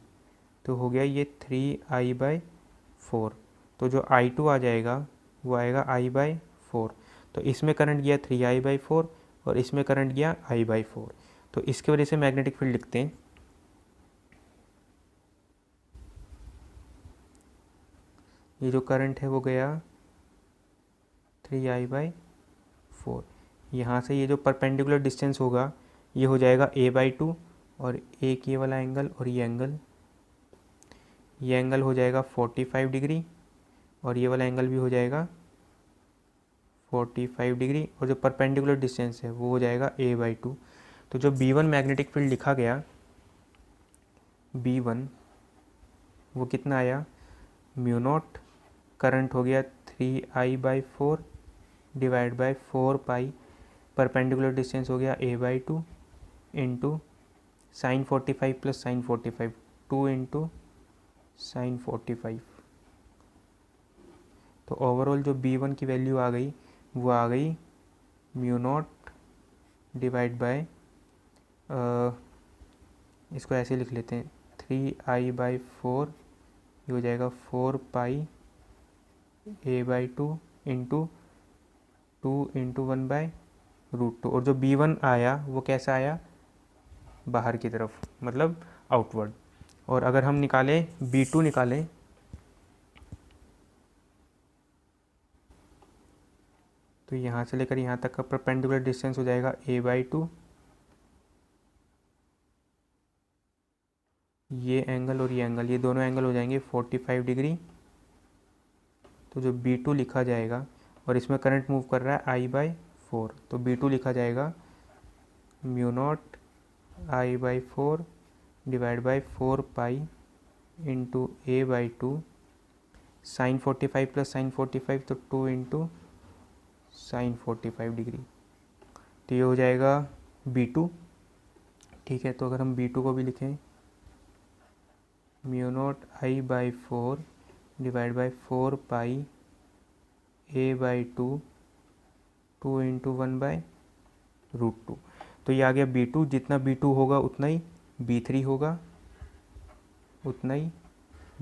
तो हो गया ये 3I/4। तो जो I2 आ जाएगा वो आएगा I/4। तो इसमें करंट गया 3I/4 और इसमें करंट गया I/4। तो इसकी वजह से मैग्नेटिक फील्ड लिखते हैं। ये जो करंट है वो गया 3I/4। यहाँ से ये जो परपेंडिकुलर डिस्टेंस होगा ये हो जाएगा a/2 और एक ये वाला एंगल और ये एंगल हो जाएगा 45 डिग्री और ये वाला एंगल भी हो जाएगा 45 डिग्री और जो परपेंडिकुलर डिस्टेंस है वो हो जाएगा a/2। तो जो B1 मैग्नेटिक फील्ड लिखा गया B1 वो कितना आया, म्यू नॉट, करंट हो गया 3I/4 divide by 4 pi, perpendicular distance हो गया a/2 into sine 45 plus sine 45, 2 into sine 45। तो ओवरऑल जो B1 की वैल्यू आ गई वो आ गई म्यू नॉट डिवाइड बाय, इसको ऐसे लिख लेते हैं 3I/4, ये हो जाएगा 4 पाई a/2 इंटू 2 इंटू 1/√2। और जो B1 आया वो कैसा आया, बाहर की तरफ, मतलब आउटवर्ड। और अगर हम निकालें B2 निकालें तो यहाँ से लेकर यहाँ तक का परपेंडिकुलर डिस्टेंस हो जाएगा a/2, ये एंगल और ये एंगल, ये दोनों एंगल हो जाएंगे 45 डिग्री। तो जो B2 लिखा जाएगा, और इसमें करंट मूव कर रहा है I/4, तो B2 लिखा जाएगा mu naught I/4 divide by 4 pi into a/2 sine 45 plus sine 45, तो 2 इंटू साइन 45 डिग्री। तो ये हो जाएगा B2। ठीक है, तो अगर हम B2 को भी लिखें mu naught I/4 divide by 4 pi a/2 2 into 1/√2। तो ये आ गया B2। जितना B2 होगा उतना ही B3 होगा, उतना ही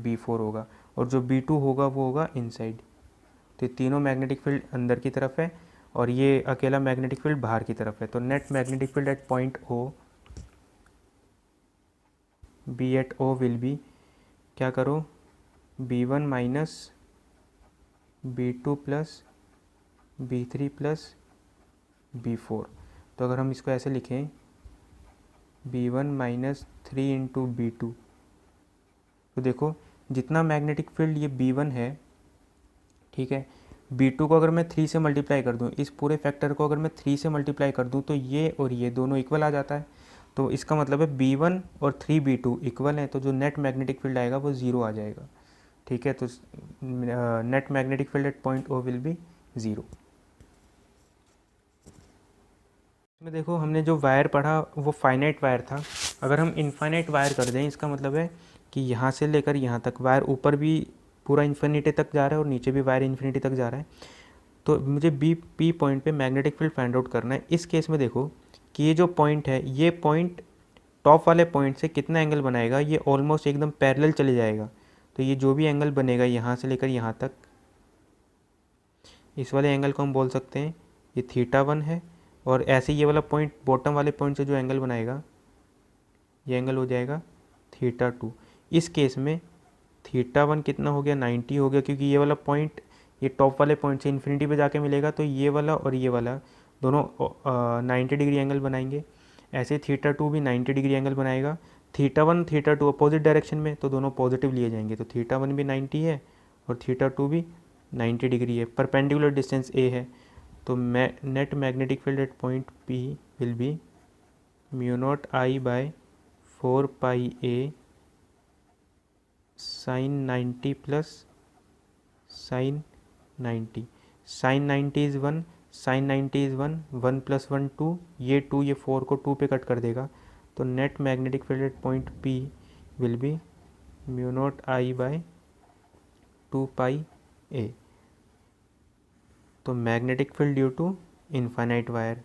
B4 होगा, और जो B2 होगा वो होगा इनसाइड। तो तीनों मैग्नेटिक फील्ड अंदर की तरफ है और ये अकेला मैग्नेटिक फील्ड बाहर की तरफ है। तो net magnetic field at point O, B at O will be, क्या करो, B1 minus B2 plus B3 plus B4। तो अगर हम इसको ऐसे लिखें B1 माइनस 3 इंटू B2, तो देखो जितना मैग्नेटिक फील्ड ये B1 है, ठीक है, B2 को अगर मैं 3 से मल्टीप्लाई कर दूं, इस पूरे फैक्टर को अगर मैं 3 से मल्टीप्लाई कर दूं तो ये और ये दोनों इक्वल आ जाता है। तो इसका मतलब है B1 और 3B2 इक्वल है, तो जो नेट मैग्नेटिक फील्ड आएगा वो 0 आ जाएगा। ठीक है, तो net magnetic field at point O will B 0। इसमें देखो हमने जो वायर पढ़ा वो फाइनाइट वायर था। अगर हम इनफाइनाइट वायर कर दें, इसका मतलब है कि यहाँ से लेकर यहाँ तक वायर ऊपर भी पूरा इन्फिनिटी तक जा रहा है और नीचे भी वायर इन्फिनिटी तक जा रहा है। तो मुझे B पॉइंट पे मैग्नेटिक फील्ड फाइंड आउट करना है। इस केस में देखो कि ये जो पॉइंट है, ये पॉइंट टॉप वाले पॉइंट से कितना एंगल बनाएगा, ये ऑलमोस्ट एकदम पैरेलल चले जाएगा। तो ये जो भी एंगल बनेगा यहाँ से लेकर यहाँ तक, इस वाले एंगल को हम बोल सकते हैं ये θ1 है। और ऐसे ये वाला पॉइंट बॉटम वाले पॉइंट से जो एंगल बनाएगा ये एंगल हो जाएगा θ2। इस केस में θ1 कितना हो गया, 90 हो गया, क्योंकि ये वाला पॉइंट ये टॉप वाले पॉइंट से इन्फिनिटी पे जाके मिलेगा। तो ये वाला और ये वाला दोनों 90 डिग्री एंगल बनाएंगे। ऐसे θ2 भी 90 डिग्री एंगल बनाएगा। θ1 θ2 अपोजिट डायरेक्शन में, तो दोनों पॉजिटिव लिए जाएंगे। तो θ1 भी 90 है और θ2 भी 90 डिग्री है। परपेंडिकुलर डिस्टेंस A है। तो net magnetic field at point P will be mu naught I/4 pi A sine 90 plus sine 90। Sine 90 is 1, sine 90 is 1, 1 plus 1 2, ये 2 ये 4 को 2 पे कट कर देगा। तो net magnetic field at point P will be mu naught I/2 pi A। तो magnetic field due to infinite wire.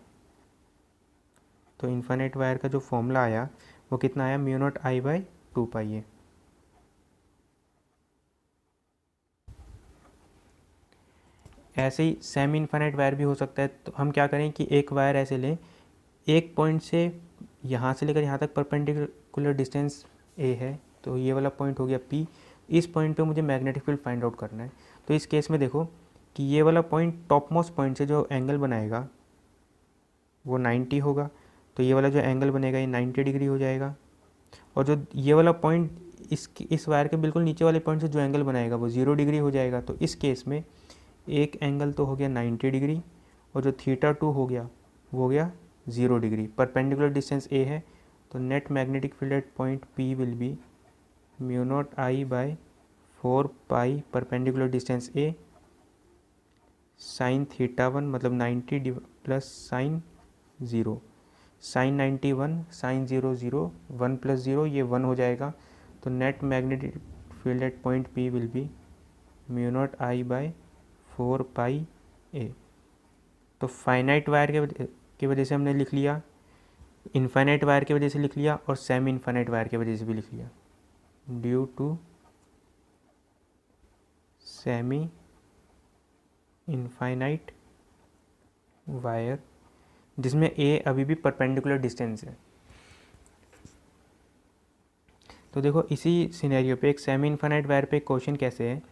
तो infinite wire का जो फॉर्मूला आया वो कितना आया, mu naught I/2 pi A। ऐसे ही सेमी इनफाइनाइट वायर भी हो सकता है। तो हम क्या करें कि एक वायर ऐसे लें, एक पॉइंट से यहाँ से लेकर यहाँ तक परपेंडिकुलर डिस्टेंस A है, तो ये वाला पॉइंट हो गया P। इस पॉइंट पे मुझे मैग्नेटिक फील्ड फाइंड आउट करना है। तो इस केस में देखो कि ये वाला पॉइंट टॉप मोस्ट पॉइंट से जो एंगल बनाएगा वो 90 होगा। तो ये वाला जो एंगल बनेगा ये 90 डिग्री हो जाएगा। और जो ये वाला पॉइंट इस वायर के बिल्कुल नीचे वाले पॉइंट से जो एंगल बनाएगा वो 0 डिग्री हो जाएगा। तो इस केस में एक एंगल तो हो गया 90 डिग्री और जो θ2 हो गया वो हो गया 0 डिग्री। परपेंडिकुलर डिस्टेंस a है, तो net magnetic field at point P will be μ0I/4 pi perpendicular distance a sine θ1 मतलब 90 plus sine 0, sine 90 1, sine 0 0, 1 plus 0 ये 1 हो जाएगा। तो net magnetic field at point P will be μ0I/4 pi a। तो finite wire की वजह से हमने लिख लिया, इनफाइनाइट वायर की वजह से लिख लिया और सेमी इनफाइनाइट वायर की वजह से भी लिख लिया। Due to semi infinite wire जिसमें a अभी भी परपेंडिकुलर डिस्टेंस है। तो देखो इसी सिनेरियो पे एक सेमी इनफाइनाइट वायर पे क्वेश्चन कैसे है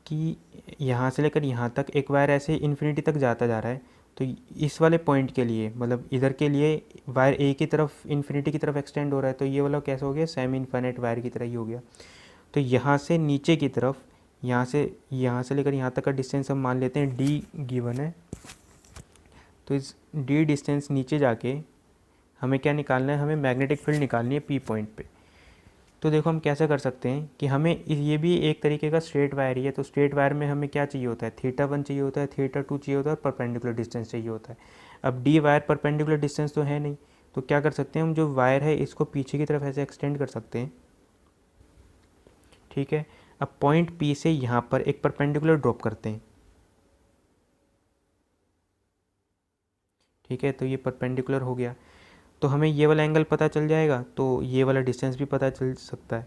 कि यहाँ से लेकर यहाँ तक एक वायर ऐसे इन्फिनिटी तक जाता जा रहा है। तो इस वाले पॉइंट के लिए मतलब इधर के लिए वायर ए की तरफ इन्फिनिटी की तरफ एक्सटेंड हो रहा है, तो ये वाला कैसा हो गया, सेमी इनफाइनाइट वायर की तरह ही हो गया। तो यहाँ से नीचे की तरफ यहाँ से लेकर यहाँ तक का डिस्टेंस हम मान लेते हैं d गिवन है। तो इस d डिस्टेंस नीचे जाके हमें क्या निकालना है, हमें मैग्नेटिक फील्ड निकालनी है P पॉइंट पे। तो देखो हम कैसे कर सकते हैं कि हमें ये भी एक तरीके का स्ट्रेट वायर ही है। तो स्ट्रेट वायर में हमें क्या चाहिए होता है, θ1 चाहिए होता है, θ2 चाहिए होता है और परपेंडिकुलर डिस्टेंस चाहिए होता है। अब d वायर परपेंडिकुलर डिस्टेंस तो है नहीं, तो क्या कर सकते हैं हम, जो वायर है इसको पीछे की तरफ ऐसे एक्सटेंड कर सकते हैं। ठीक है, अब पॉइंट P से यहाँ पर एक परपेंडिकुलर ड्रॉप करते हैं। ठीक है, तो ये परपेंडिकुलर हो गया, तो हमें ये वाला एंगल पता चल जाएगा, तो ये वाला डिस्टेंस भी पता चल सकता है।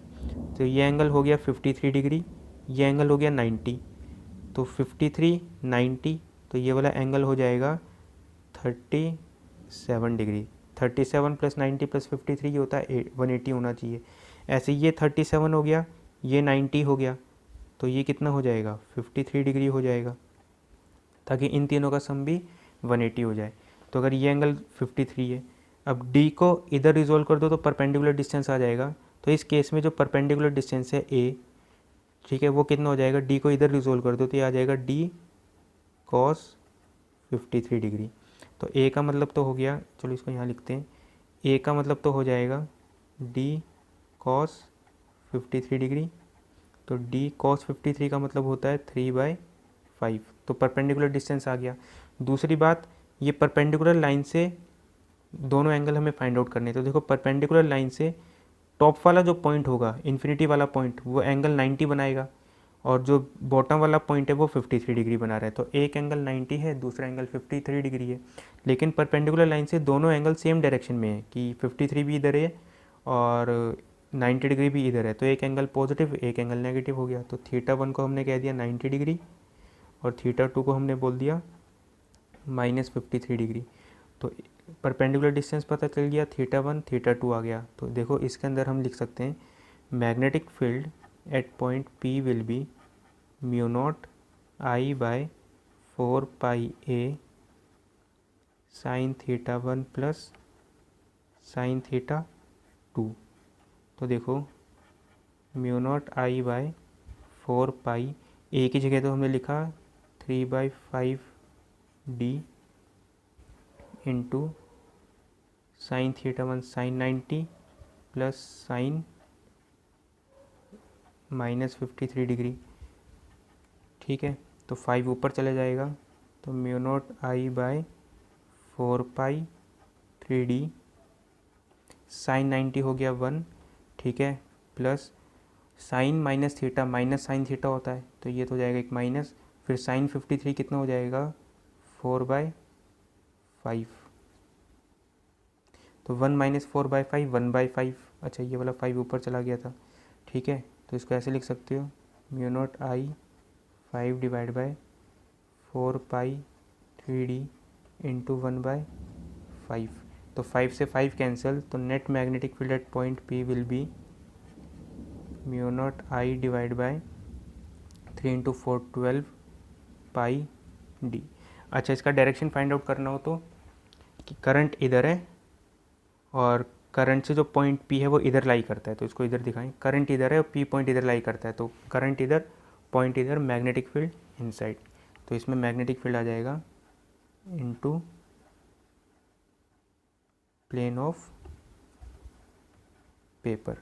तो ये एंगल हो गया 53 डिग्री, ये एंगल हो गया 90, तो 53 90, तो ये वाला एंगल हो जाएगा 37 डिग्री। 37 प्लस 90 प्लस 53 ये होता है 180 होना चाहिए। ऐसे ये 37 हो गया, ये 90 हो गया, तो ये कितना हो जाएगा 53 डिग्री हो जाएगा, ताकि इन तीनों का सम भी 180 हो जाए। तो अगर ये एंगल 53 है, अब d को इधर रिजोल्व कर दो तो परपेंडिकुलर डिस्टेंस आ जाएगा। तो इस केस में जो परपेंडिकुलर डिस्टेंस है a, ठीक है, वो कितना हो जाएगा, d को इधर रिजोल्व कर दो तो ये आ जाएगा d cos 53 डिग्री। तो a का मतलब तो हो गया, चलो इसको यहाँ लिखते हैं, a का मतलब तो हो जाएगा d cos 53 डिग्री। तो d cos 53 का मतलब होता है 3/5, तो परपेंडिकुलर डिस्टेंस आ गया। दूसरी बात, ये परपेंडिकुलर लाइन से दोनों एंगल हमें फाइंड आउट करने हैं। तो देखो परपेंडिकुलर लाइन से टॉप वाला जो पॉइंट होगा, इन्फिनिटी वाला पॉइंट, वो एंगल 90 बनाएगा और जो बॉटम वाला पॉइंट है वो 53 डिग्री बना रहा है। तो एक एंगल 90 है, दूसरा एंगल 53 डिग्री है, लेकिन परपेंडिकुलर लाइन से दोनों एंगल सेम डायरेक्शन में है कि 53 भी इधर है और 90 डिग्री भी इधर है। तो एक एंगल पॉजिटिव एक एंगल नेगेटिव हो गया। तो θ1 को हमने कह दिया 90 डिग्री और θ2 को हमने बोल दिया -53 डिग्री। तो परपेंडिकुलर डिस्टेंस पता चल गया, θ1 θ2 आ गया। तो देखो इसके अंदर हम लिख सकते हैं magnetic field at point P will be μ0I/4 pi a sine θ1 plus sine θ2। तो देखो μ0I/4 पाई a की जगह तो हमने लिखा 3/5 d into sine θ1 sine 90 plus sine -53 degree. ठीक है, तो 5 ऊपर चले जाएगा, तो μ0I/4 पाई 3d साइन 90 हो गया 1, ठीक है, plus sign minus theta minus sign theta होता है, तो ये तो हो जाएगा एक माइनस, फिर साइन 53 कितना हो जाएगा 4/5, तो 1 - 4/5 1/5। अच्छा, ये वाला 5 ऊपर चला गया था। ठीक है, तो इसको ऐसे लिख सकते हो μ0I/5 divide by 4 pi 3d into 1/5। तो 5 से 5 कैंसिल, तो net magnetic field at point P will be μ0I divide by 3 × 4 12 pi d। अच्छा, इसका डायरेक्शन फाइंड आउट करना हो तो कि करंट इधर है और करंट से जो पॉइंट P है वो इधर लाई करता है, तो इसको इधर दिखाएं, करंट इधर है और P पॉइंट इधर लाई करता है, तो करंट इधर, पॉइंट इधर, मैग्नेटिक फील्ड इनसाइड। तो इसमें मैग्नेटिक फील्ड आ जाएगा इनटू प्लेन ऑफ पेपर।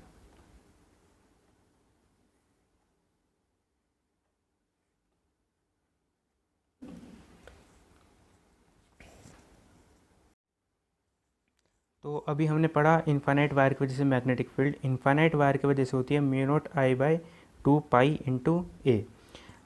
तो अभी हमने पढ़ा इन्फानाइट वायर की वजह से मैग्नेटिक फील्ड, इन्फानाइट वायर की वजह से होती है mu naught I by 2 pi into A.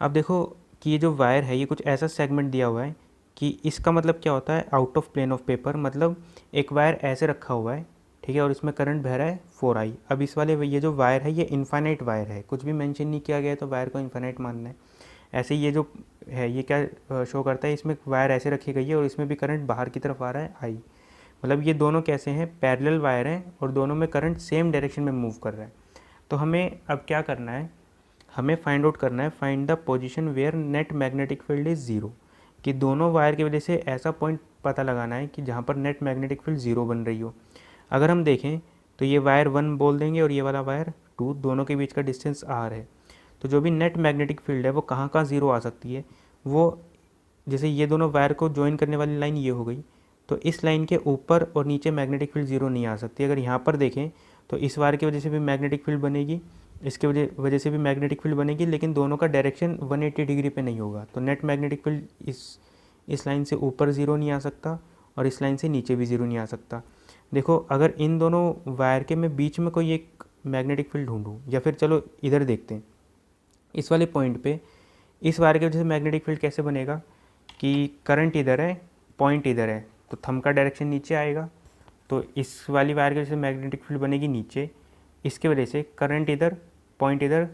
अब देखो कि ये जो वायर है ये कुछ ऐसा सेगमेंट दिया हुआ है कि इसका मतलब क्या होता है, out of plane of paper, मतलब एक वायर ऐसे रखा हुआ है, ठीक है, और इसमें करंट बह रहा है 4I। अब इस वाले ये जो वायर है ये इन्फानाइट वायर है, कुछ भी मेंशन नहीं किया गया है तो वायर को इन्फानाइट मानना है। ऐसे ही ये जो है ये क्या शो करता है, इसमें वायर ऐसे रखी गई है और इसमें भी करंट बाहर की तरफ आ रहा है I। मतलब ये दोनों कैसे हैं, पैरेलल वायर हैं और दोनों में करंट सेम डायरेक्शन में मूव कर रहा है। तो हमें अब क्या करना है, हमें फाइंड आउट करना है, find the position where net magnetic field is zero, कि दोनों वायर की वजह से ऐसा पॉइंट पता लगाना है कि जहाँ पर नेट मैग्नेटिक फील्ड ज़ीरो बन रही हो। अगर हम देखें तो ये वायर 1 बोल देंगे और ये वाला वायर 2, दोनों के बीच का डिस्टेंस R है। तो जो भी नेट मैग्नेटिक फील्ड है वो कहाँ कहाँ ज़ीरो आ सकती है, वो जैसे ये दोनों वायर को ज्वाइन करने वाली लाइन ये हो गई, तो इस लाइन के ऊपर और नीचे मैग्नेटिक फील्ड ज़ीरो नहीं आ सकती। अगर यहाँ पर देखें तो इस वायर की वजह से भी मैग्नेटिक फील्ड बनेगी, इसके वजह से भी मैग्नेटिक फील्ड बनेगी, लेकिन दोनों का डायरेक्शन 180 डिग्री पे नहीं होगा। तो नेट मैग्नेटिक फील्ड इस लाइन से ऊपर ज़ीरो नहीं आ सकता और इस लाइन से नीचे भी ज़ीरो नहीं आ सकता। देखो अगर इन दोनों वायर के मैं बीच में कोई एक मैग्नेटिक फील्ड ढूंढूं, या फिर चलो इधर देखते हैं, इस वाले पॉइंट पे इस वायर की वजह से मैग्नेटिक फील्ड कैसे बनेगा कि करंट इधर है, पॉइंट इधर है, तो थंब का डायरेक्शन नीचे आएगा, तो इस वाली वायर की वजह से मैग्नेटिक फील्ड बनेगी नीचे, इसके वजह से करंट इधर, पॉइंट इधर,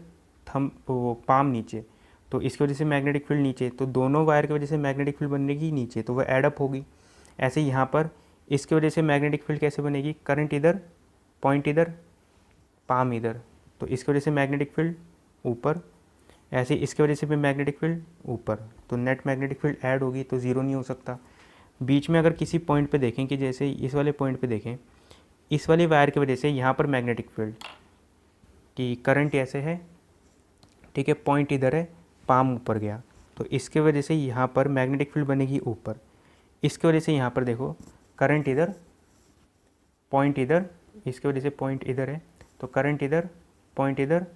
थंब वो पाम नीचे, तो इसकी वजह से मैग्नेटिक फील्ड नीचे, तो दोनों वायर की वजह से मैग्नेटिक फील्ड बनेगी नीचे, तो वह एडअप होगी। ऐसे यहाँ पर इसकी वजह से मैग्नेटिक फील्ड कैसे बनेगी, करंट इधर, पॉइंट इधर, पाम इधर, तो इसकी वजह से मैग्नेटिक फील्ड ऊपर, ऐसे इसकी वजह से भी मैग्नेटिक फील्ड ऊपर, तो नेट मैग्नेटिक फील्ड ऐड होगी तो ज़ीरो नहीं हो सकता। बीच में अगर किसी पॉइंट पे देखें कि जैसे इस वाले पॉइंट पे देखें, इस वाली वायर की वजह से यहाँ पर मैग्नेटिक फील्ड कि करंट ऐसे है, ठीक है, पॉइंट इधर है, पाम ऊपर गया, तो इसके वजह से यहाँ पर मैग्नेटिक फील्ड बनेगी ऊपर। इसकी वजह से यहाँ पर देखो करंट इधर, पॉइंट इधर, इसकी वजह से पॉइंट इधर है, तो करंट इधर, पॉइंट इधर,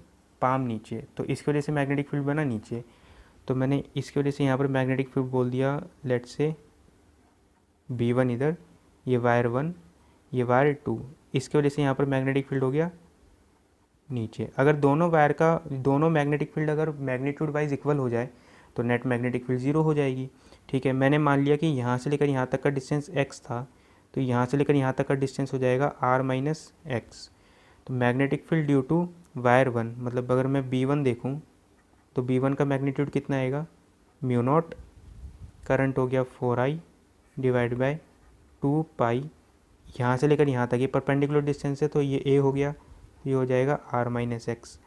पाम नीचे, तो इसकी वजह से मैग्नेटिक फील्ड बना नीचे। तो मैंने इसकी वजह से यहाँ पर मैग्नेटिक फील्ड बोल दिया, लेट से B1 इधर, ये वायर 1, ये वायर 2, इसकी वजह से यहाँ पर मैग्नेटिक फील्ड हो गया नीचे। अगर दोनों वायर का दोनों मैग्नेटिक फील्ड अगर मैग्नीट्यूड वाइज इक्वल हो जाए तो नेट मैग्नेटिक फील्ड ज़ीरो हो जाएगी। ठीक है, मैंने मान लिया कि यहाँ से लेकर यहाँ तक का डिस्टेंस x था, तो यहाँ से लेकर यहाँ तक का डिस्टेंस हो जाएगा r माइनस एक्स। तो magnetic field due to wire 1, मतलब अगर मैं B1 देखूँ तो B1 का मैग्नीट्यूड कितना आएगा, म्यू नॉट, करंट हो गया 4I डिवाइड बाय 2 पाई, यहाँ से लेकर यहाँ तक ये परपेंडिकुलर डिस्टेंस है तो ये a हो गया, ये हो जाएगा r माइनस एक्स।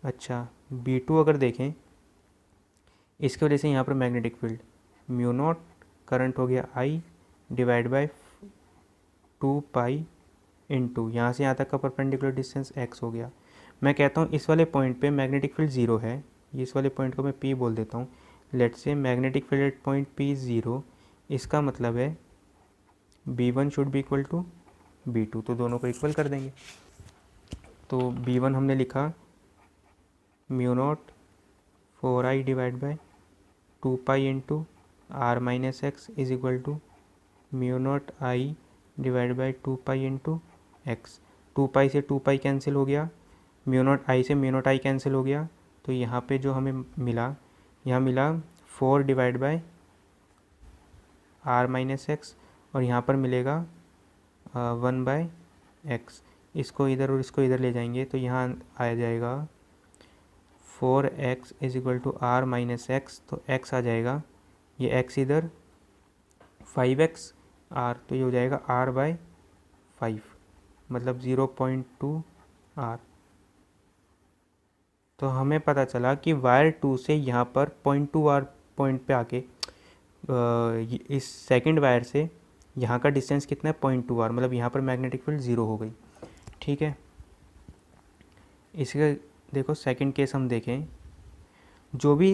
अच्छा B2 अगर देखें, इसकी वजह से यहाँ पर magnetic field mu naught, current हो गया I divide by 2 pi into यहाँ से यहाँ तक का परपेंडिकुलर डिस्टेंस x हो गया। मैं कहता हूँ इस वाले पॉइंट पे मैग्नेटिक फील्ड ज़ीरो है, इस वाले पॉइंट को मैं P बोल देता हूँ। लेट से magnetic field at point P zero, इसका मतलब है B1 should be equal to B2, तो दोनों को इक्वल कर देंगे। तो B1 हमने लिखा mu naught 4I divide by 2 pi into r minus x is equal to mu naught I divide by 2 pi into x. 2 pi से 2 पाई कैंसिल हो गया, म्यू नॉट I से म्यू नॉट I कैंसिल हो गया, तो यहाँ पे जो हमें मिला, यहाँ मिला 4 divide by r minus x, और यहाँ पर मिलेगा 1 बाय एक्स। इसको इधर और इसको इधर ले जाएंगे तो यहाँ आ जाएगा 4x is equal to r minus x, तो x आ जाएगा, ये x इधर 5x r, तो ये हो जाएगा r बाय 5, मतलब 0.2 r। तो हमें पता चला कि वायर 2 से यहाँ पर 0.2 r पॉइंट पे आके इस सेकंड वायर से यहाँ का डिस्टेंस कितना है 0.2 r, मतलब यहाँ पर मैग्नेटिक फील्ड 0 हो गई। ठीक है, इसका देखो सेकंड केस हम देखें, जो भी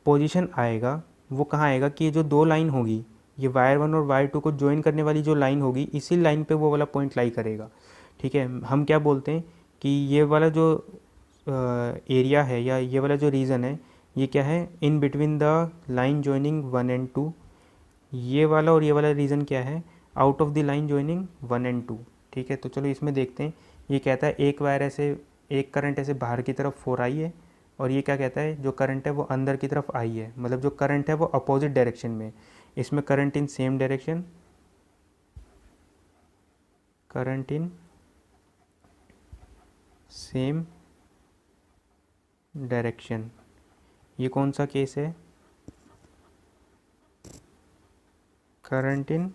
पोजीशन आएगा वो कहाँ आएगा कि जो दो लाइन होगी, ये वायर 1 और वायर 2 को ज्वाइन करने वाली जो लाइन होगी, इसी लाइन पे वो वाला पॉइंट लाई करेगा। ठीक है, हम क्या बोलते हैं कि ये वाला जो एरिया है या ये वाला जो रीजन है, ये क्या है, in between the line joining 1 and 2। ये वाला और ये वाला रीजन क्या है, out of the line joining 1 and 2। ठीक है, तो चलो इसमें देखते हैं। ये कहता है एक वायर ऐसे, एक करंट ऐसे बाहर की तरफ 4 आई है, और ये क्या कहता है, जो करंट है वो अंदर की तरफ आई है, मतलब जो करंट है वो अपोजिट डायरेक्शन में। इसमें current in same direction, current in same direction, ये कौन सा केस है, करंट इन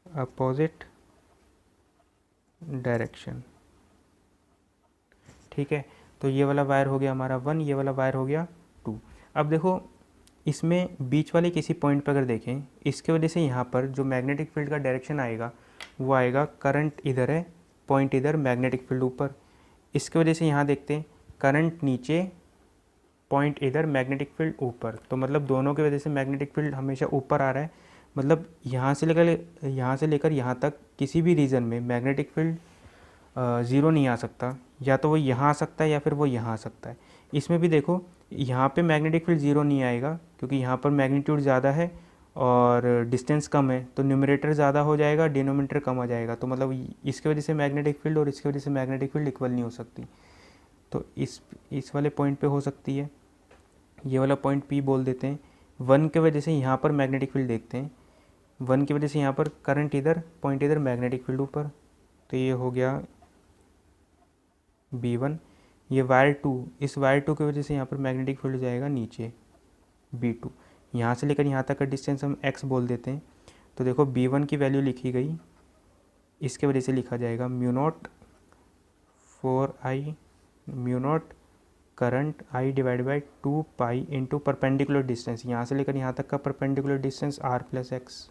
अपोजिट डायरेक्शन। ठीक है, तो ये वाला वायर हो गया हमारा 1, ये वाला वायर हो गया 2। अब देखो इसमें बीच वाले किसी पॉइंट पर अगर देखें, इसके वजह से यहाँ पर जो मैग्नेटिक फील्ड का डायरेक्शन आएगा वो आएगा, करंट इधर है, पॉइंट इधर, मैग्नेटिक फील्ड ऊपर। इसके वजह से यहाँ देखते हैं करंट नीचे, पॉइंट इधर, मैग्नेटिक फील्ड ऊपर। तो मतलब दोनों की वजह से मैग्नेटिक फील्ड हमेशा ऊपर आ रहा है। मतलब यहाँ से लेकर यहाँ तक किसी भी रीजन में मैग्नेटिक फील्ड ज़ीरो नहीं आ सकता, या तो वो यहाँ आ सकता है या फिर वो यहाँ आ सकता है। इसमें भी देखो यहाँ पे मैग्नेटिक फील्ड ज़ीरो नहीं आएगा, क्योंकि यहाँ पर मैग्नीट्यूड ज़्यादा है और डिस्टेंस कम है, तो न्यूमरेटर ज़्यादा हो जाएगा, डिनोमिनेटर कम आ जाएगा। तो मतलब इसके वजह से मैग्नेटिक फील्ड और इसकी वजह से मैग्नेटिक फील्ड इक्वल नहीं हो सकती। तो इस वाले पॉइंट पे हो सकती है, ये वाला पॉइंट P बोल देते हैं। 1 की वजह से यहाँ पर मैग्नेटिक फील्ड देखते हैं, 1 की वजह से यहाँ पर करंट इधर, पॉइंट इधर, मैग्नेटिक फील्ड ऊपर। तो ये हो गया B1। ये वायर 2, इस वायर 2 की वजह से यहाँ पर मैग्नेटिक फील्ड जाएगा नीचे, B2। यहाँ से लेकर यहाँ तक का डिस्टेंस हम x बोल देते हैं। तो देखो B1 की वैल्यू लिखी गई, इसके वजह से लिखा जाएगा mu naught 4I, mu naught current I divide by 2 pi into perpendicular distance, यहाँ से लेकर यहाँ तक का perpendicular distance R plus x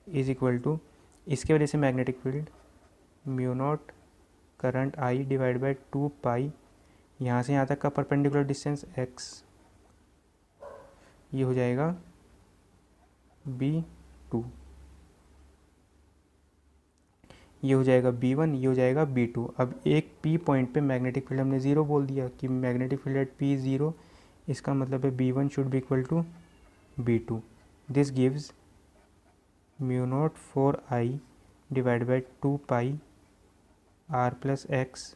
is equal to, इसके वजह से magnetic field mu naught current I divide by 2 pi, यहाँ से यहाँ तक का परपेंडिकुलर डिस्टेंस x, ये हो जाएगा B2, ये हो जाएगा B1, ये हो जाएगा B2। अब एक P पॉइंट पे मैग्नेटिक फील्ड हमने ज़ीरो बोल दिया कि magnetic field at P zero, इसका मतलब है B1 should be equal to B2। This gives mu naught 4I divide by 2 pi R plus x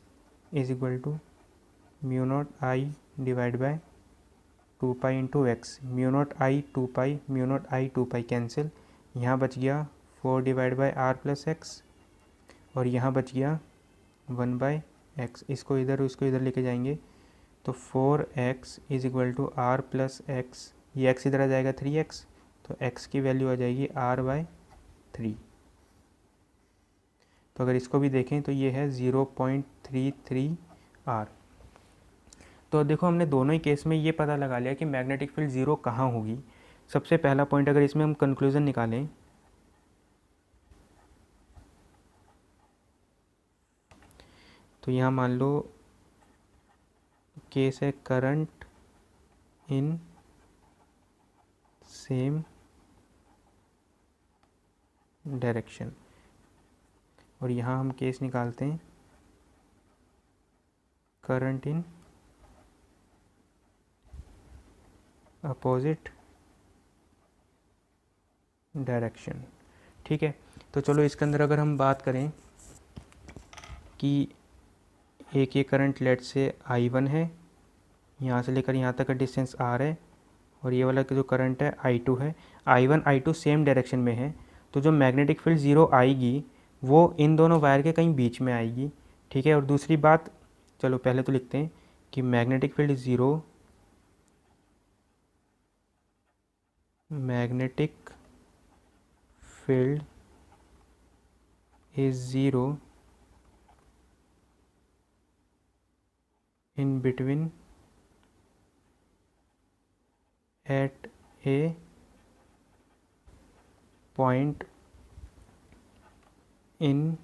is equal to mu naught I divide by 2 pi into x. Mu naught I 2 pi, mu naught I 2 pi cancel, यहाँ बच गया 4 divide by R plus x, और यहाँ बच गया 1 by x. इसको इधर उसको इधर लेके जाएंगे तो 4x is equal to R plus x, ये x इधर आ जाएगा 3x, तो x की वैल्यू आ जाएगी R बाई 3। तो अगर इसको भी देखें तो ये है 0.33 R। तो देखो हमने दोनों ही केस में ये पता लगा लिया कि मैग्नेटिक फील्ड ज़ीरो कहाँ होगी। सबसे पहला पॉइंट, अगर इसमें हम कंक्लूज़न निकालें, तो यहाँ मान लो केस है करंट इन सेम डायरेक्शन, और यहाँ हम केस निकालते हैं करंट इन अपोजिट डायरेक्शन। ठीक है, तो चलो इसके अंदर अगर हम बात करें कि एक ये करंट लेट से I1 है, यहाँ से लेकर यहाँ तक का डिस्टेंस R है, और ये वाला जो करंट है I2 है। I1 I2 सेम डायरेक्शन में है, तो जो मैग्नेटिक फील्ड ज़ीरो आएगी वो इन दोनों वायर के कहीं बीच में आएगी। ठीक है, और दूसरी बात, चलो पहले तो लिखते हैं कि magnetic field zero, magnetic field is zero in between at a point in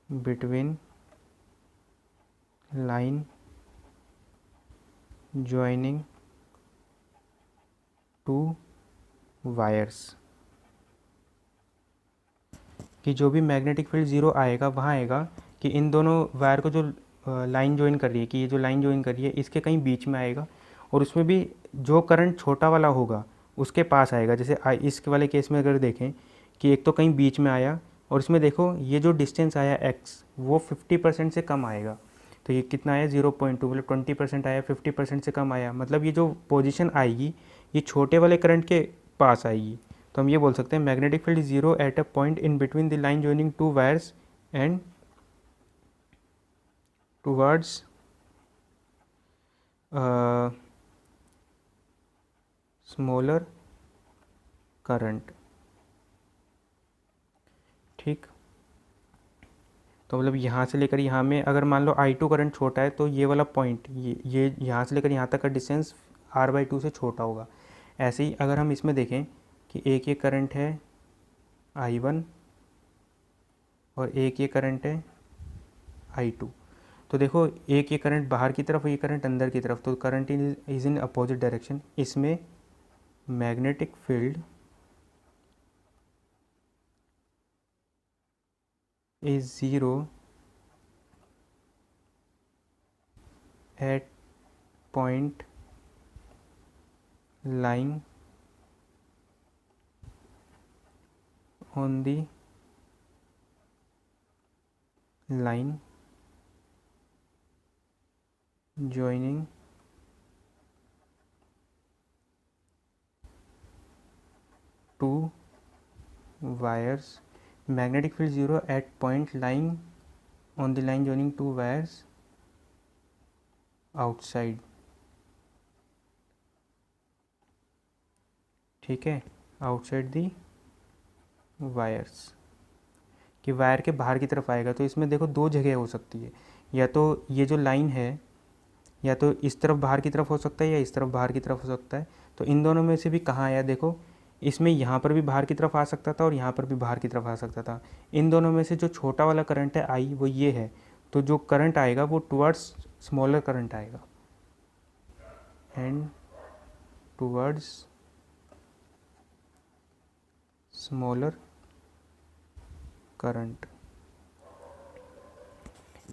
between line joining to wires, कि जो भी मैग्नेटिक फील्ड ज़ीरो आएगा वहाँ आएगा कि इन दोनों वायर को जो लाइन ज्वाइन कर रही है, कि ये जो लाइन ज्वाइन कर रही है इसके कहीं बीच में आएगा, और उसमें भी जो करंट छोटा वाला होगा उसके पास आएगा। जैसे इस वाले केस में अगर देखें कि एक तो कहीं बीच में आया, और इसमें देखो ये जो डिस्टेंस आया x वो 50% से कम आएगा। तो ये कितना आया 0.2, मतलब 20% आया, 50% से कम आया, मतलब ये जो पोजीशन आएगी ये छोटे वाले करंट के पास आएगी। तो हम ये बोल सकते हैं magnetic field zero at a point in between the line joining two wires and towards smaller current. ठीक, तो मतलब यहाँ से लेकर यहाँ में अगर मान लो I2 करंट छोटा है तो ये वाला पॉइंट ये यहाँ से लेकर यहाँ तक का डिस्टेंस R/2 से छोटा होगा। ऐसे ही अगर हम इसमें देखें कि एक ये करंट है I1 और एक ये करंट है I2, तो देखो एक ये करंट बाहर की तरफ और ये करंट अंदर की तरफ, तो current is in opposite direction. इसमें magnetic field is 0 at point lying on the line joining two wires. Magnetic field 0 at point lying on the line joining two wires outside. ठीक है, आउटसाइड दी वायर्स, कि wire के बाहर की तरफ आएगा। तो इसमें देखो दो जगह हो सकती है, या तो ये जो लाइन है या तो इस तरफ बाहर की तरफ हो सकता है या इस तरफ बाहर की तरफ हो सकता है। तो इन दोनों में से भी कहाँ आया, देखो इसमें यहाँ पर भी बाहर की तरफ आ सकता था और यहाँ पर भी बाहर की तरफ आ सकता था। इन दोनों में से जो छोटा वाला करंट है I वो ये है, तो जो करंट आएगा वो टुवर्ड्स स्मॉलर करंट आएगा एंड टुवर्ड्स स्मॉलर करंट।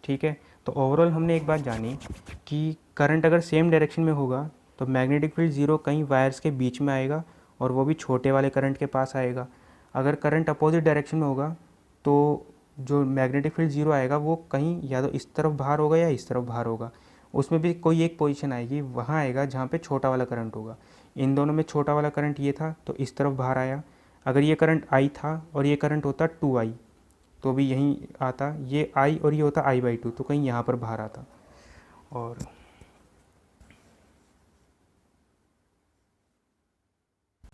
ठीक है, तो ओवरऑल हमने एक बात जानी कि करंट अगर सेम डायरेक्शन में होगा तो मैग्नेटिक फील्ड ज़ीरो कहीं वायर्स के बीच में आएगा और वो भी छोटे वाले करंट के पास आएगा। अगर करंट अपोजिट डायरेक्शन में होगा तो जो मैग्नेटिक फील्ड ज़ीरो आएगा वो कहीं या तो इस तरफ बाहर होगा या इस तरफ बाहर होगा। उसमें भी कोई एक पोजीशन आएगी, वहाँ आएगा जहाँ पे छोटा वाला करंट होगा। इन दोनों में छोटा वाला करंट ये था तो इस तरफ बाहर आया। अगर ये करंट I था और ये करंट होता 2I तो भी यहीं आता, ये I और ये होता I/2 तो कहीं यहाँ पर बाहर आता। और